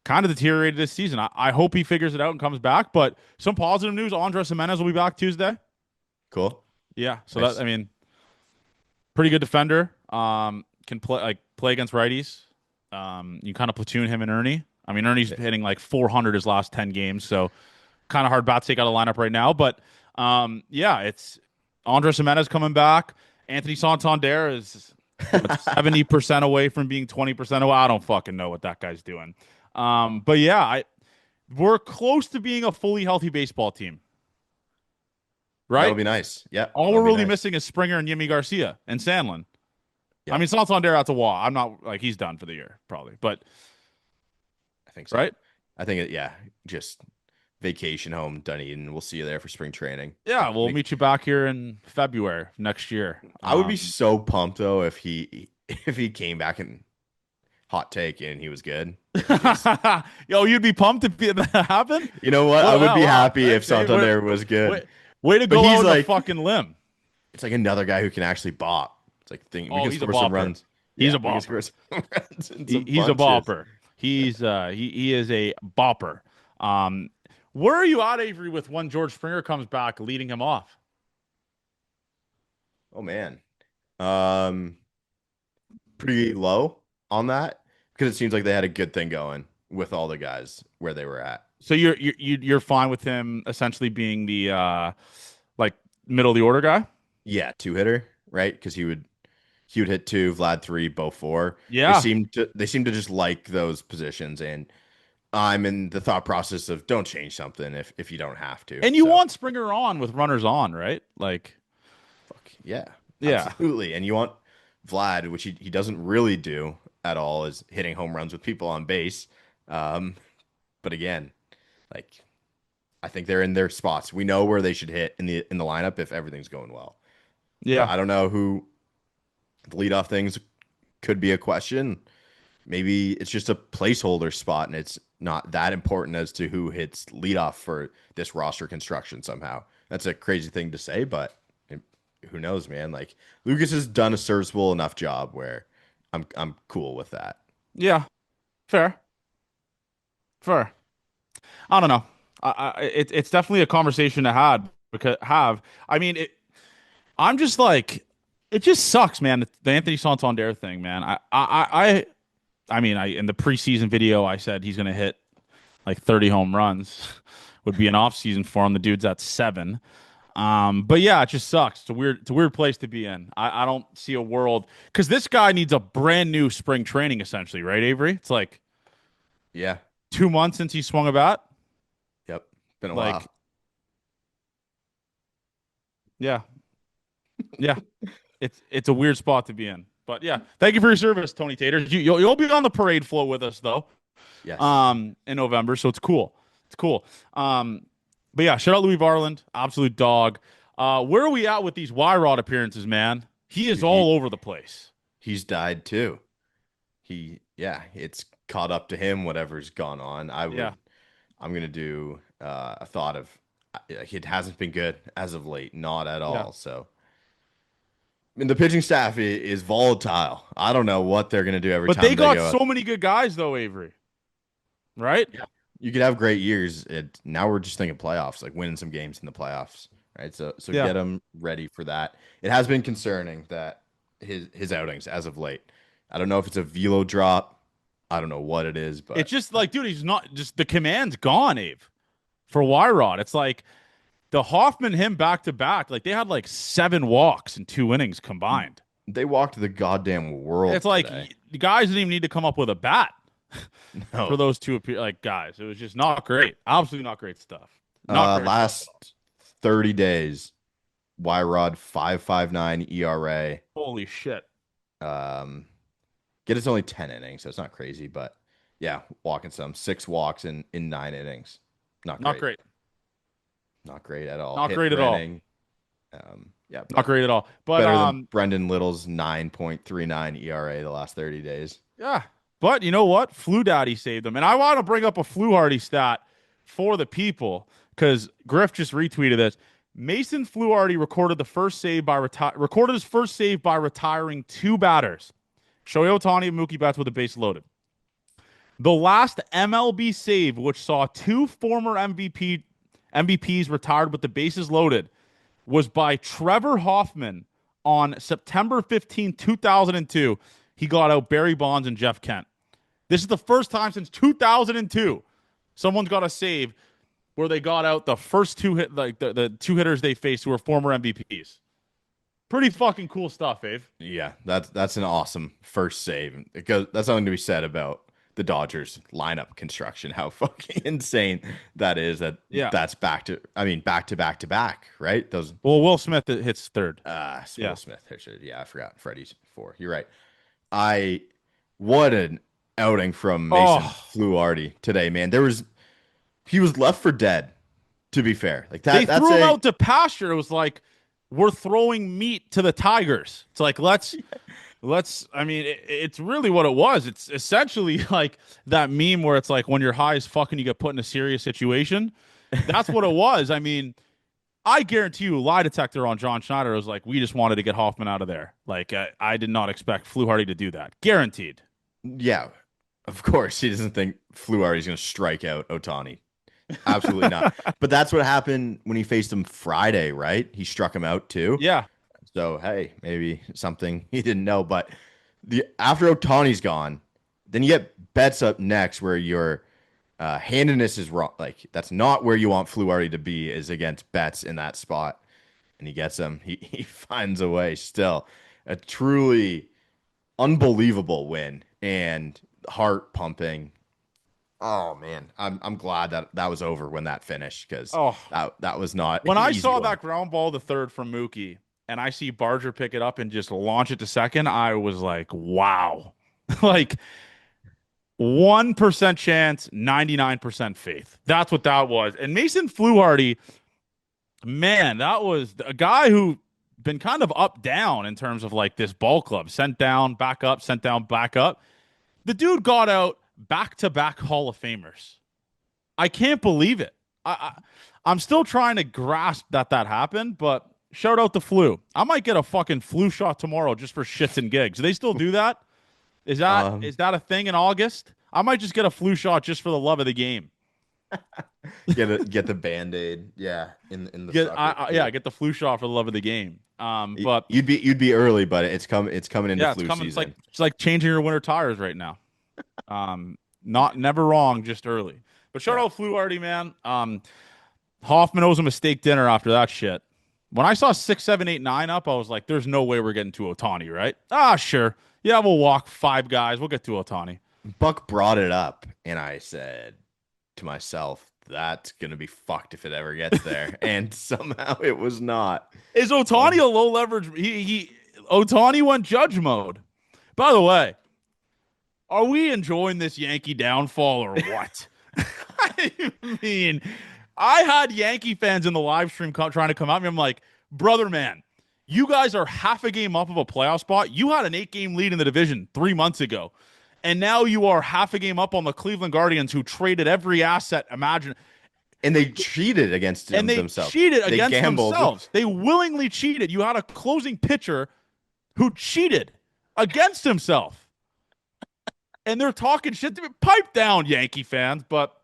Kind of deteriorated this season. I hope he figures it out and comes back. But some positive news: Andres Gimenez will be back Tuesday. Cool, Yeah, so that nice. I mean, pretty good defender. Can play against righties. You kind of platoon him and Ernie. I mean, Ernie's hitting like 400 his last 10 games, so kind of hard bat to take out of lineup right now. But yeah, it's Andres Gimenez coming back. Anthony Santander is 70% away from being 20% away. I don't fucking know what that guy's doing. But yeah, we're close to being a fully healthy baseball team, That'll right? be nice. Yeah, All we're that'll be really nice. missing is Springer and Yimi Garcia and Sandlin. I Yeah, mean, Santander out to wall. I'm not like he's done for the year, probably. But I think so. right? I think yeah, just vacation home, Dunedin. We'll see you there for spring training. Yeah, we'll meet you back here in February next year. I would be so pumped though if he if he came back and hot take and he was good. Because Yo, you'd be pumped if that happened. you know what? I Well, would be wow. happy if Thanks, Dave. Santander was good. Way to But go he's out on a like fucking limb. it's like another guy who can actually bop. It's like we Oh, can he's a score some bopper. runs. He's Yeah, a we can score bopper. some runs and some He's a punches. bopper. He is a bopper. Um, where are you at, Avery, with when George Springer comes back, leading him off? Oh man. Um pretty low on that because it seems like they had a good thing going with all the guys where they were at. So you're fine with him essentially being the like middle of the order guy? Yeah, two hitter, right? Because he would hit two, Vlad three, Bo four. Yeah. They seem to just like those positions, and I'm in the thought process of don't change something if you don't have to. And you So want Springer on with runners on, right? Like, fuck yeah, yeah. absolutely. And you want Vlad, which he doesn't really do at all, is hitting home runs with people on base. Um, but again, like I think they're in their spots. We know where they should hit in the lineup if everything's going well. But Yeah. I don't know who the leadoff things could be a question. Maybe it's just a placeholder spot and it's not that important as to who hits leadoff for this roster construction somehow. That's a crazy thing to say, but who knows, man? Like Lucas has done a serviceable enough job where I'm cool with that. Yeah. Fair. Fair. I don't know. It's definitely a conversation to have because I mean, I'm just like it just sucks, man. The Anthony Santander thing, man. I in the preseason video, I said he's going to hit like 30 home runs. Would be an off season for him. The dude's at 7. But yeah, it just sucks. It's a weird place to be in. I don't see a world because this guy needs a brand new spring training, essentially, right, Avery? It's like Yeah. 2 months since he swung a bat. Yep. Been a Like, while. yeah, yeah. It's a weird spot to be in. But yeah, thank you for your service, Tony Tater. You'll be on the parade float with us though, Yes. in November, so it's cool. It's cool. But yeah, shout out Louis Varland, absolute dog. Where are we at with these Y-Rod appearances, man? He is Dude, all over the place. he's died too. Yeah, it's caught up to him, whatever's gone on. Yeah, I'm gonna do a thought of it hasn't been good as of late, not at yeah. all. So I mean, the pitching staff is volatile. I don't know what they're gonna do every But they time they got go so out. many good guys though, Avery. Right? Yeah. You could have great years. Now we're just thinking playoffs, like winning some games in the playoffs, right? So Yeah. get them ready for that. It has been concerning that his outings as of late. I don't know if it's a velo drop. I don't know what it is, It's but just like, dude, he's not just the command's gone, Abe, for Y-Rod. It's like the Hoffman him back to back. Like they had like 7 walks in 2 innings combined. they walked the goddamn It's world like today. the guys didn't even need to come up with a bat for No. those two like guys. It was just not great. Absolutely not great stuff. Not great stuff at Last all. 30 days, Y-Rod 5.59 ERA. Holy shit. Um, get it's only 10 innings, so it's not crazy, but yeah, walking some 6 walks in 9 innings. Not Not great. great. Not great at all. Not Hit great per at all. inning. Yeah, Not but great at all. But better than Brendan Little's 9.39 ERA the last 30 days. yeah. But you know what? Flu Daddy saved him. And I want to bring up a Flu Hardy stat for the people because Griff just retweeted this. Mason Fluharty recorded his first save by retiring 2 batters. Shohei Ohtani and Mookie Betts with the base loaded. The last MLB save, which saw 2 former MVPs retired with the bases loaded, was by Trevor Hoffman on September 15, 2002. He got out Barry Bonds and Jeff Kent. This is the first time since 2002 someone's got a save where they got out the first 2 hit, like the 2 hitters they faced who were former MVPs. Pretty fucking cool stuff, Ave. Yeah, that's an awesome first save. That's something to be said about the Dodgers lineup construction. How fucking insane that is. Yeah. That's back to back to back, right? Those Well, Will Smith hits third. Will Smith pitcher. Yeah, I forgot. Freddie's 4. You're right. What an outing from Mason Fluharty today, man. He was left for dead. To be fair, like that, They that's threw him out to pasture. It was like we're throwing meat to the tigers. It's like let's. I mean, it's really what it was. It's essentially like that meme where it's like when you're high as fuck and you get put in a serious situation. That's what it was. I mean, I guarantee you, lie detector on John Schneider was like, we just wanted to get Hoffman out of there. Like, I did not expect Fluharty to do that. Guaranteed. Yeah, of course he doesn't think Fluharty's going to strike out Ohtani. Absolutely not. But that's what happened when he faced him Friday, right? He struck him out too. Yeah. So hey, maybe something he didn't know. But after Otani's gone, then you get Betts up next, where your handedness is wrong. Like that's not where you want Fluharty to be. Is against Betts in that spot, and he gets him. He finds a way. Still, a truly unbelievable win and heart pumping. Oh man, I'm glad that was over when that finished because Oh, that was not when an I easy saw one. that ground ball to third from Mookie and I see Barger pick it up and just launch it to second, I was like, wow. Like 1% chance, 99% faith. That's what that was. And Mason Fluharty, man, that was a guy who been kind of up down in terms of like this ball club. Sent down, back up, sent down, back up. The dude got out back-to-back Hall of Famers. I can't believe it. I'm still trying to grasp that happened, but shout out to Flu. I might get a fucking flu shot tomorrow just for shits and gigs. Do they still do that? Is that a thing in August? I might just get a flu shot just for the love of the game. Get the Band-Aid, yeah, in the sucker. Get the flu shot for the love of the game. But You'd be early, but it's coming into yeah, it's flu coming. season. It's like changing your winter tires right now. Not never wrong, just early. But shout Yeah. out Fluardy, man. Hoffman owes him a steak dinner after that shit. When I saw 6, 7, 8, 9 up, I was like, "There's no way we're getting to Otani, right?" Ah, sure. Yeah, we'll walk 5 guys. We'll get to Otani. Buck brought it up, and I said to myself, "That's gonna be fucked if it ever gets there." And somehow it was not. Is Otani Um, a low leverage? He Otani went judge mode. By the way, are we enjoying this Yankee downfall or what? I mean, I had Yankee fans in the live stream trying to come at me. I'm like, brother, man, you guys are half a game up of a playoff spot. You had an 8-game lead in the division 3 months ago. And now you are half a game up on the Cleveland Guardians, who traded every asset imaginable. and they cheated against And they themselves. cheated They against gambled. themselves. They willingly cheated. You had a closing pitcher who cheated against himself. And they're talking shit to me. Pipe down, Yankee fans. But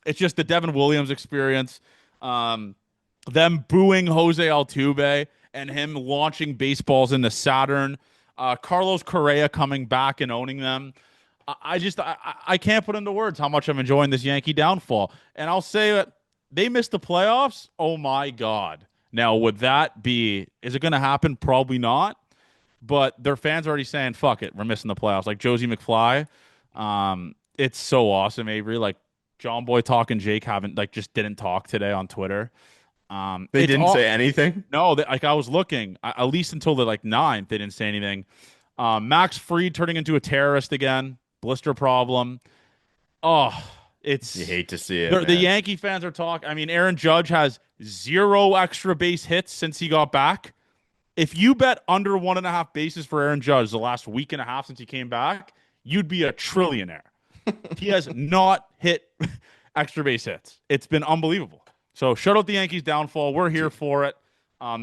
it's just the Devin Williams experience. Them booing Jose Altuve and him launching baseballs into Saturn. Carlos Correa coming back and owning them. I can't put into words how much I'm enjoying this Yankee downfall. And I'll say that they missed the playoffs. Oh my God. Now, would that be, is it going to happen? Probably not. But their fans are already saying, fuck it, we're missing the playoffs. Like Josie McFly. It's so awesome, Avery. Like John Boy Talk and Jake haven't, like, just didn't talk today on Twitter. They didn't say anything. No, like I was looking, at least until the like ninth, they didn't say anything. Max Fried turning into a terrorist again, blister problem. Oh, it's You hate to see it, the man. Yankee fans are talking. I mean, Aaron Judge has 0 extra base hits since he got back. If you bet under 1.5 bases for Aaron Judge the last week and a half since he came back, you'd be a trillionaire. He has not hit extra base hits. It's been unbelievable. So shout out the Yankees downfall. We're here for it.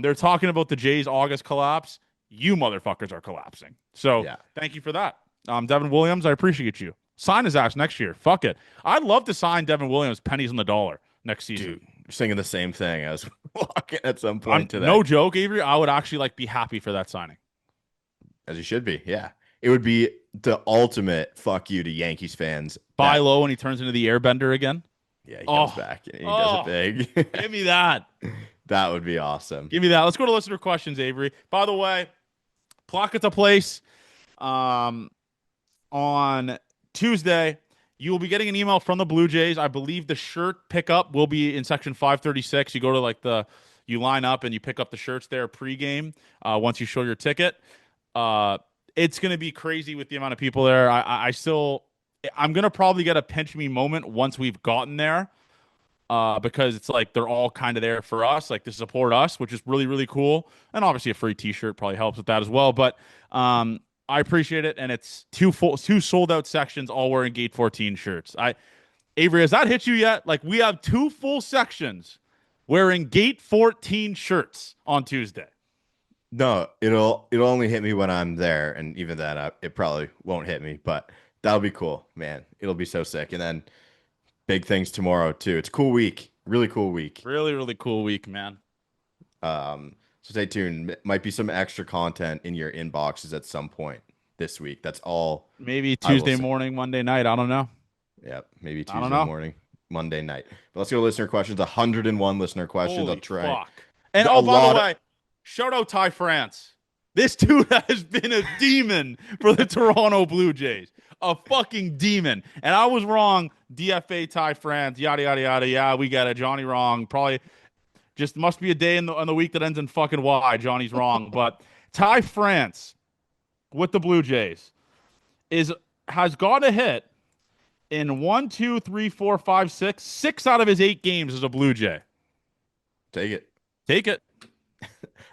They're talking about the Jays August collapse. You motherfuckers are collapsing. So Yeah. thank you for that. Devin Williams, I appreciate you. Sign his ass next year. Fuck it. I'd love to sign Devin Williams pennies on the dollar next season. Dude, singing the same thing. I was walking at some point today. No joke, Avery. I would actually like be happy for that signing. As you should be. Yeah. It would be the ultimate fuck you to Yankees fans. Buy low and he turns into the airbender again. Yeah, he comes back and he does it big. Give me that. That would be awesome. Give me that. Let's go to listener questions, Avery. By the way, Placket's a place. On Tuesday, you will be getting an email from the Blue Jays. I believe the shirt pickup will be in section 536. You go to you line up and you pick up the shirts there pregame once you show your ticket. It's going to be crazy with the amount of people there. I'm going to probably get a pinch me moment once we've gotten there because it's like they're all kind of there for us, like to support us, which is really, really cool. And obviously a free t-shirt probably helps with that as well. But I appreciate it. And it's two sold out sections, all wearing Gate 14 shirts. Avery, has that hit you yet? Like we have 2 full sections wearing Gate 14 shirts on Tuesday. No, it'll only hit me when I'm there, and even then, it probably won't hit me. But that'll be cool, man. It'll be so sick. And then big things tomorrow too. It's a cool week, really cool week. Really, really cool week, man. So stay tuned. Might be some extra content in your inboxes at some point this week. That's all. Maybe Tuesday morning, Monday night. I don't know. Yep, maybe Tuesday morning, Monday night. But let's go to listener questions. 101 listener questions. Holy I'll try. fuck. And by the way, shout out Ty France. This dude has been a demon for the Toronto Blue Jays. A fucking demon. And I was wrong. DFA Ty France, yada, yada, yada. Yeah, we got it. Johnny wrong. Probably just must be a day in the week that ends in fucking Y. Johnny's wrong. But Ty France with the Blue Jays has got a hit in 1, 2, 3, 4, 5, 6. 6 out of his 8 games as a Blue Jay. Take it. Take it.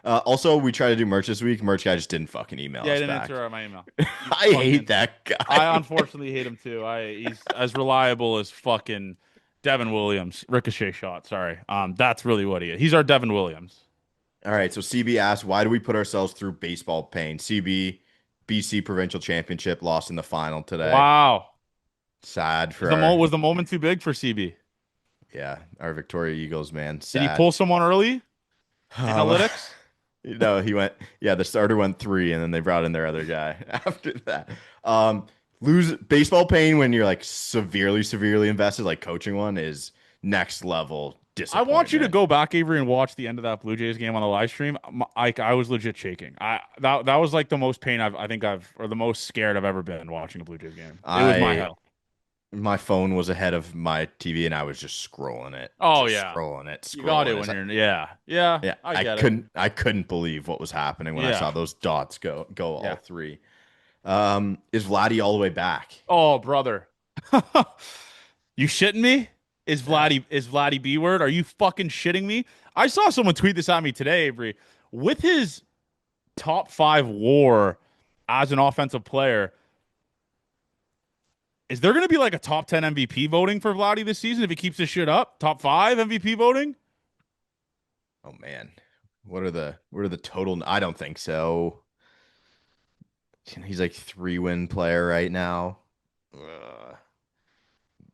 Also, we tried to do merch this week. Merch guy just didn't fucking email us I didn't back. answer my email. I hate that guy. I unfortunately hate him too. He's as reliable as fucking Devin Williams. Ricochet shot, sorry. That's really what he is. He's our Devin Williams. All right, so CB asked, why do we put ourselves through baseball pain? CB, BC Provincial Championship, lost in the final today. Wow. Sad for Was the moment too big for CB? Yeah, our Victoria Eagles, man. Sad. Did he pull someone early? Analytics? He went, yeah, the starter went three, and then they brought in their other guy after that. Um, lose baseball pain when you're like severely, severely invested, like coaching one is next level I want you to disappointment. go back, Avery, and watch the end of that Blue Jays game on the live stream. I was legit shaking. That was like the most pain I think I've or the most scared I've ever been watching a Blue Jays game. It was my I hell. My phone was ahead of my TV, and I was Oh just yeah, scrolling it, you got scrolling it it. when It's like, you're yeah. yeah, I get it. I couldn't believe what was happening when I Yeah, saw those dots go all yeah. three. Is Vladdy all the way back? Oh brother, you shitting me? Yeah. Is Vladdy B word? Are you fucking shitting me? I saw someone tweet this at me today, Avery, with his top five WAR as an offensive player. Is there going to be like a top 10 MVP voting for Vladdy this season if he keeps this shit up? Top five MVP voting? Oh man, what are the total? I don't think so. He's like 3-win player right now. Uh,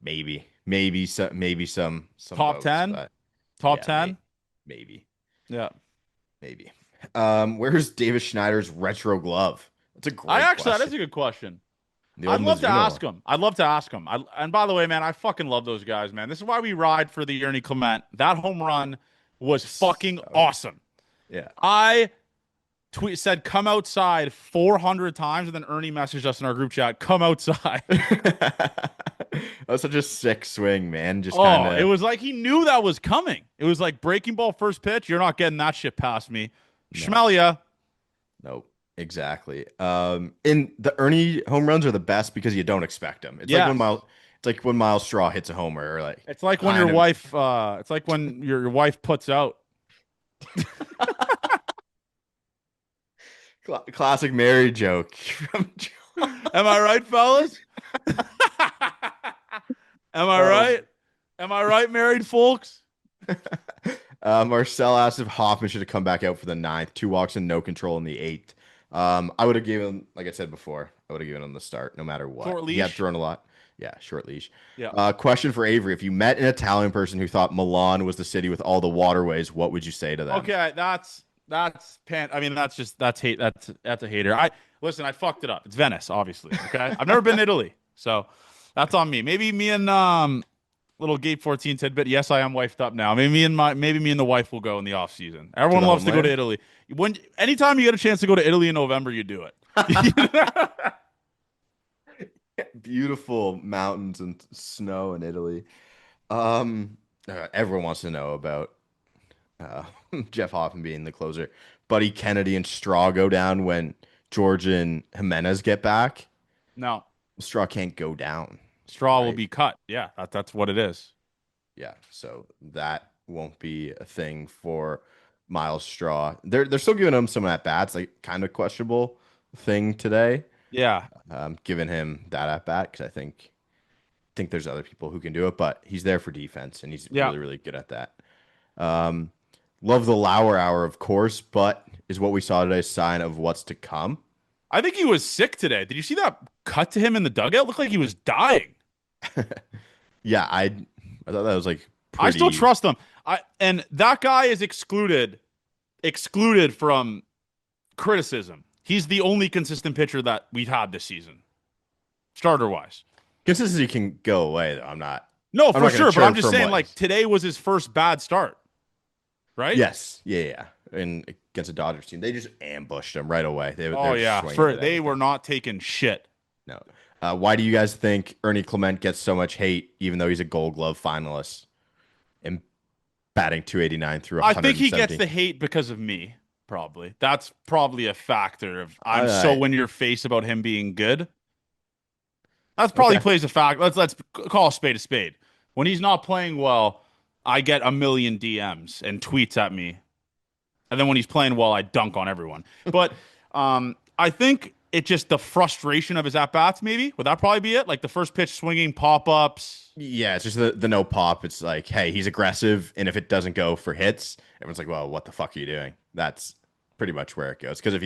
maybe some Top votes, 10? but Top yeah, 10? maybe Yeah. maybe. Where's Davis Schneider's retro glove? That's a great That is question. a good question. The I'd old love to Mizuno ask one. him. I'd love to ask him. And by the way, man, I fucking love those guys, man. This is why we ride for the Ernie Clement. That home run was fucking So good. awesome. Yeah. I said come outside 400 times, and then Ernie messaged us in our group chat, come outside. That was such a sick swing, man. Just kind Oh, it of was like he knew that was coming. It was like breaking ball first pitch. You're not getting that shit past me. no, Schmelia. nope, exactly. In the Ernie home runs are the best because you don't expect them. Yes. It's like when Miles Straw hits a homer, or like It's like when your kind of wife it's like when your wife puts out. classic Mary joke from Am I right, fellas? Am I um, right? Am I right, married folks? Marcel asked if Hoffman should have come back out for the ninth. Two walks and no control in the eighth. I would have given him, like I said before, I would have given him the start no matter what. Short He had leash. thrown a lot. Yeah, short leash. Yeah. Question for Avery: if you met an Italian person who thought Milan was the city with all the waterways, what would you say to them? Okay, that's pan. I mean, that's hate. That's a hater. I listen. I fucked it up. It's Venice, obviously. Okay, I've never been to Italy, so that's on me. Maybe me and little Gate 14 tidbit. Yes, I am wifed up now. Maybe me and the wife will go in the off season. To Everyone the loves to go to homeland? Italy. Anytime you get a chance to go to Italy in November, you do it. Beautiful mountains and snow in Italy. Everyone wants to know about uh, Jeff Hoffman being the closer. Buddy Kennedy and Straw go down when George and Jimenez get back. No, Straw can't go down, straw will right? be cut. Yeah, that's what it is. Yeah, so that won't be a thing for Miles Straw. They're still giving him some at bats, like kind of questionable thing today. Yeah, Giving him that at bat because I think there's other people who can do it, but he's there for defense and he's yeah. really good at that. Um, love the Lauer hour, of course, but is what we saw today a sign of what's to come? I think he was sick today. Did you see that cut to him in the dugout? Looked like he was dying. Yeah, I thought that was like I still pretty. trust him. And that guy is excluded from criticism. He's the only consistent pitcher that we've had this season, starter wise. Consistency can go away though. No, I'm for not going to sure. But I'm chirp just from saying, what. like today was his first bad start, right? Yes, yeah. And against the Dodgers team, they just ambushed him right away. Oh They're yeah, swinging at they were everything. not taking shit. No. Why do you guys think Ernie Clement gets so much hate, even though he's a Gold Glove finalist and batting 289 through I think he gets 170? the hate because of me. Probably that's probably a factor of I'm Uh, so in your face about him being good. That's probably okay. plays a fact. Let's call a spade a spade. When he's not playing well, I get a million DMs and tweets at me, and then when he's playing well, I dunk on everyone. But I think it just the frustration of his at bats. Maybe would that probably be it? Like the first pitch swinging pop ups. Yeah, it's just the no pop. It's like, hey, he's aggressive, and if it doesn't go for hits, everyone's like, well, what the fuck are you doing? That's pretty much where it goes. Because if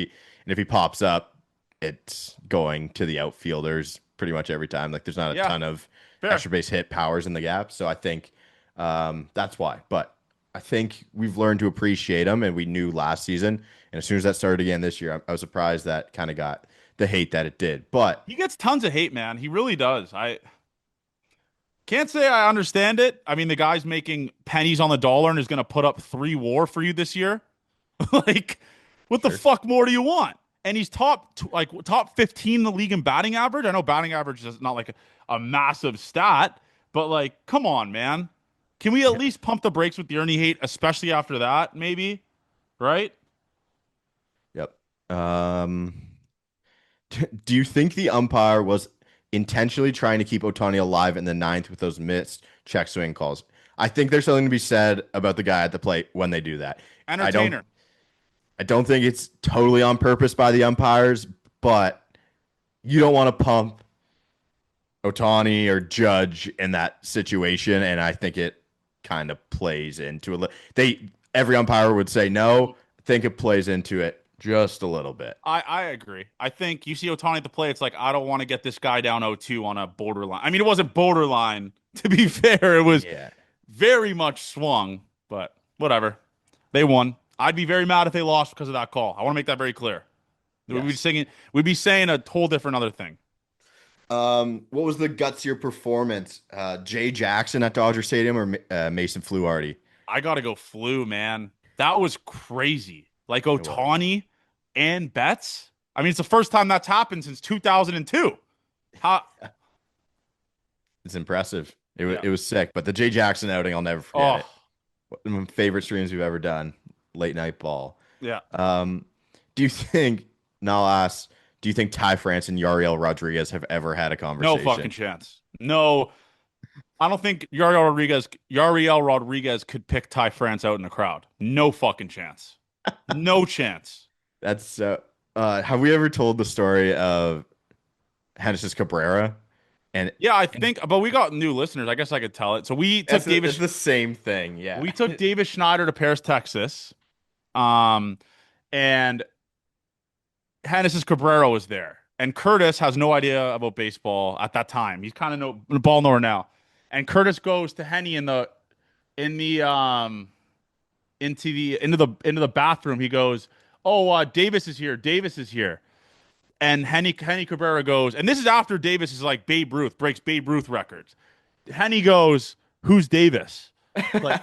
he pops up, it's going to the outfielders pretty much every time. Like there's not a Yeah, ton of fair. extra base hit powers in the gap. So I think that's why. But I think we've learned to appreciate him, and we knew last season. And as soon as that started again this year, I was surprised that kind of got the hate that it did. But He gets tons of hate, man. He really does. I can't say I understand it. I mean, the guy's making pennies on the dollar and is going to put up 3 WAR for you this year. Like, what the sure, fuck more do you want? And he's top 15 in the league in batting average. I know batting average is not like a massive stat, but like, come on, man. Can we at least pump the brakes with the Ernie hate, especially after that, maybe? Right? yep. Do you think the umpire was intentionally trying to keep Otani alive in the ninth with those missed check swing calls? I think there's something to be said about the guy at the plate when they do that. I don't Entertainer. I don't think it's totally on purpose by the umpires, but you don't want to pump Otani or Judge in that situation, and I think it kind of plays into it. Every umpire would say no. I think it plays into it just a little bit. I agree. I think you see Otani at the plate. It's like, I don't want to get this guy down 0-2 on a borderline. I mean, it wasn't borderline, to be fair. It was Yeah. very much swung, but whatever. They won. I'd be very mad if they lost because of that call. I want to make that very clear. Yes. We'd be saying a whole different other thing. What was the gutsier performance? Jay Jackson at Dodger Stadium or Mason Fluharty? I gotta go Flu, man. That was crazy. Like It was. Otani and Betts. I mean, it's the first time that's happened since 2002. How? It's impressive. Yeah. It was sick. But the Jay Jackson outing, I'll never forget Oh, it. One of my favorite streams we've ever done. Late night ball. yeah. Um, do you think? Now I'll ask. Do you think Ty France and Yariel Rodriguez have ever had a No fucking conversation? chance. No, I don't think Yariel Rodriguez could pick Ty France out in the crowd. No fucking chance. No chance. That's so. Have we ever told the story of Genesis Cabrera? And Yeah, I think, but we got new listeners. I guess I could tell it. So it's the same thing. Yeah. We took Davis Schneider to Paris, Texas. Um, and Genesis Cabrera was there. And Curtis has no idea about baseball at that time. He's kind of no ball knower now. And Curtis goes to Henny in the into the bathroom. He goes, "Oh, Davis is here. Davis is here." And Henny Cabrera goes, and this is after Davis is like Babe Ruth breaks Babe Ruth records. Henny goes, "Who's Davis?" Like,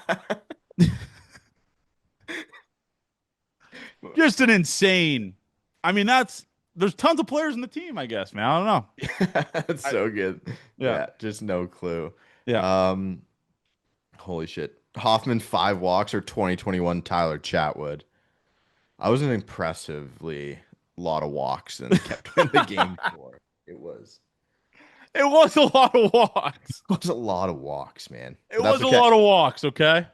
just an insane. I mean, there's tons of players in the team. I guess, man. I don't know. That's I, so good. yeah, Yeah, just no clue. yeah. Um, Holy shit. Hoffman 5 walks or 2021 Tyler Chatwood. I was an impressively lot of walks and kept winning the game for. It was It was a lot of walks. it was a lot of walks, man. It But that's was a okay. lot of walks. Okay.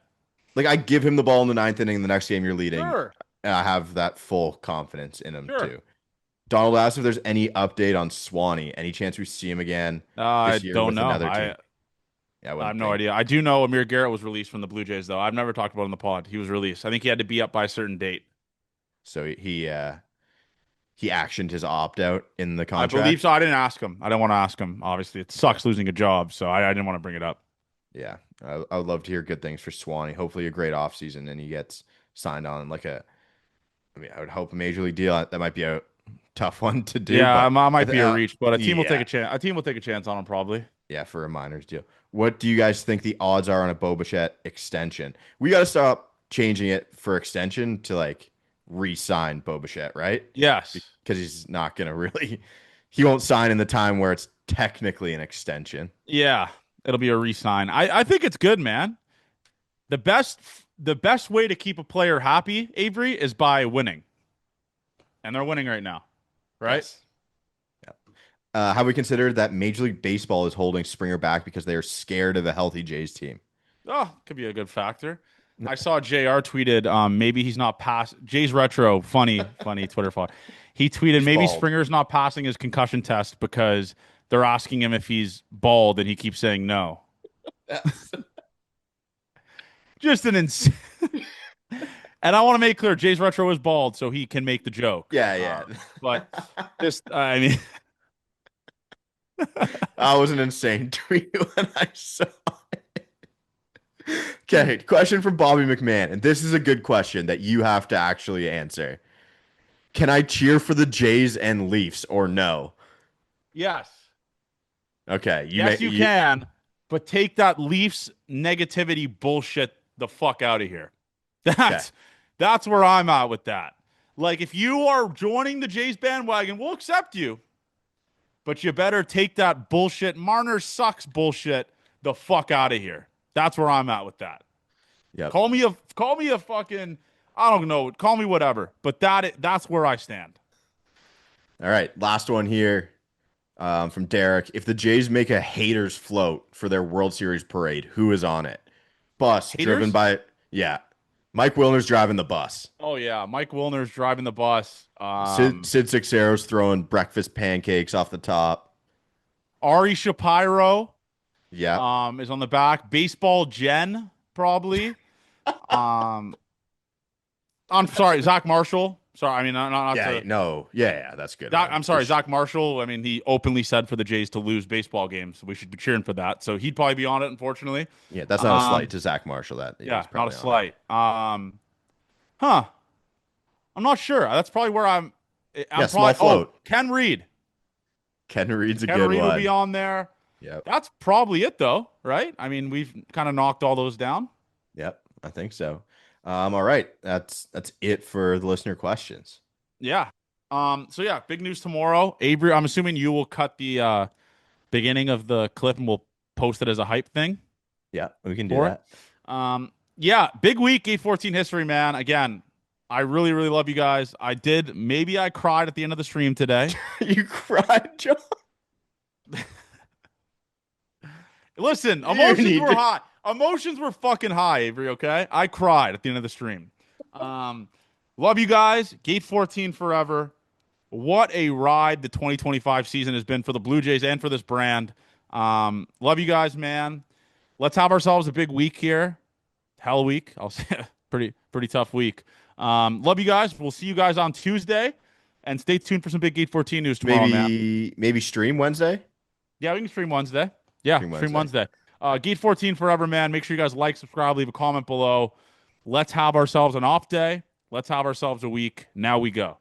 Like I give him the ball in the ninth inning, the next game you're leading. Sure. And I have that full confidence in him Sure. too. Donald asked if there's any update on Swanee. Any chance we see him again I this year don't with know. another team? Yeah, I I have wouldn't no think. idea. I do know Amir Garrett was released from the Blue Jays, though. I've never talked about it on the pod. He was released. I think he had to be up by a certain date. So he actioned his opt out in the I believe contract. so. I didn't ask him. I don't want to ask him. Obviously, it sucks losing a job, so I didn't want to bring it up. Yeah, I would love to hear good things for Swanee. Hopefully, a great offseason and he gets signed on like a. I mean, I would hope a major league deal. That might be a tough one to do, Yeah, but I might be a reach, but a team will take yeah, a chance. A team will take a chance on him probably. yeah, for a minors deal. What do you guys think the odds are on a Bo Bichette extension? We got to stop changing it for extension to like re-sign Bo Bichette, right? Yes. Because he's not gonna really. He won't sign in the time where it's technically an extension. Yeah, it'll be a re-sign. I think it's good, man. The best the best way to keep a player happy, Avery, is by winning, and they're winning right now, right? Yes. Yeah. Have we considered that Major League Baseball is holding Springer back because they are scared of a healthy Jays team? Oh, could be a good factor. I saw JR tweeted, maybe he's not pass Jay's retro, funny Twitter follow. He tweeted He's maybe bald. Springer's not passing his concussion test because they're asking him if he's bald and he keeps saying no. Just an insane. And I want to make clear, Jay's retro is bald, so he can make the joke. Yeah, yeah. But just, I mean, That was an insane tweet when I saw it. Okay, question from Bobby McMahon, and this is a good question that you have to actually answer. Can I cheer for the Jays and Leafs or no? Yes. Okay, Yes, you can, but take that Leafs negativity bullshit the fuck out of here. okay. That's that's where I'm at with that. Like, if you are joining the Jays bandwagon, we'll accept you, but you better take that bullshit Marner sucks bullshit the fuck out of here. That's where I'm at with that. Yep. Call me a fucking, I don't know, call me whatever, but that's where I stand. All right, last one here from Derek. If the Jays make a haters float for their World Series parade, who is on it? Bus driven Haters? by, yeah, Mike Wilner's driving the bus. Oh yeah, Mike Wilner's driving the bus. Sid Sixero's throwing breakfast pancakes off the top. Ari Shapiro Yep. is on the back. Baseball Jen, probably. Um, I'm sorry, Zach Marshall. Sorry, I mean not Yeah, to. no. Yeah, that's good, Zach, man. I'm sorry, Zach Marshall. I mean, he openly said for the Jays to lose baseball games. So we should be cheering for that. So he'd probably be on it, unfortunately. Yeah, that's not a slight Um, to Zach Marshall. That yeah, he's not a probably on it. slight. Huh? I'm not sure. That's probably where I'm. Yeah, I'm small probably. Oh, float. Ken Reed. Ken Reed's a Ken good Reed will be one. on there. Yep. That's probably it, though, right? I mean, we've kind of knocked all those down. Yep. I think so. All right. That's it for the listener questions. Yeah. So yeah, big news tomorrow. Avery, I'm assuming you will cut the beginning of the clip and we'll post it as a hype thing Yeah, we can do for it. that. Yeah, big week, 814 history, man. Again, I really, really love you guys. Maybe I cried at the end of the stream today. You cried, John. Listen, You emotions need were to. high. Emotions were fucking high, Avery, okay? I cried at the end of the stream. Love you guys. Gate 14 forever. What a ride the 2025 season has been for the Blue Jays and for this brand. Love you guys, man. Let's have ourselves a big week here. Hell week. I'll say pretty tough week. Love you guys. We'll see you guys on Tuesday. And stay tuned for some big Gate 14 news tomorrow, man. Maybe stream Wednesday. Yeah, we can stream Wednesday. Yeah, stream Wednesday. Gate 14 forever, man. Make sure you guys like, subscribe, leave a comment below. Let's have ourselves an off day. Let's have ourselves a week. Now we go.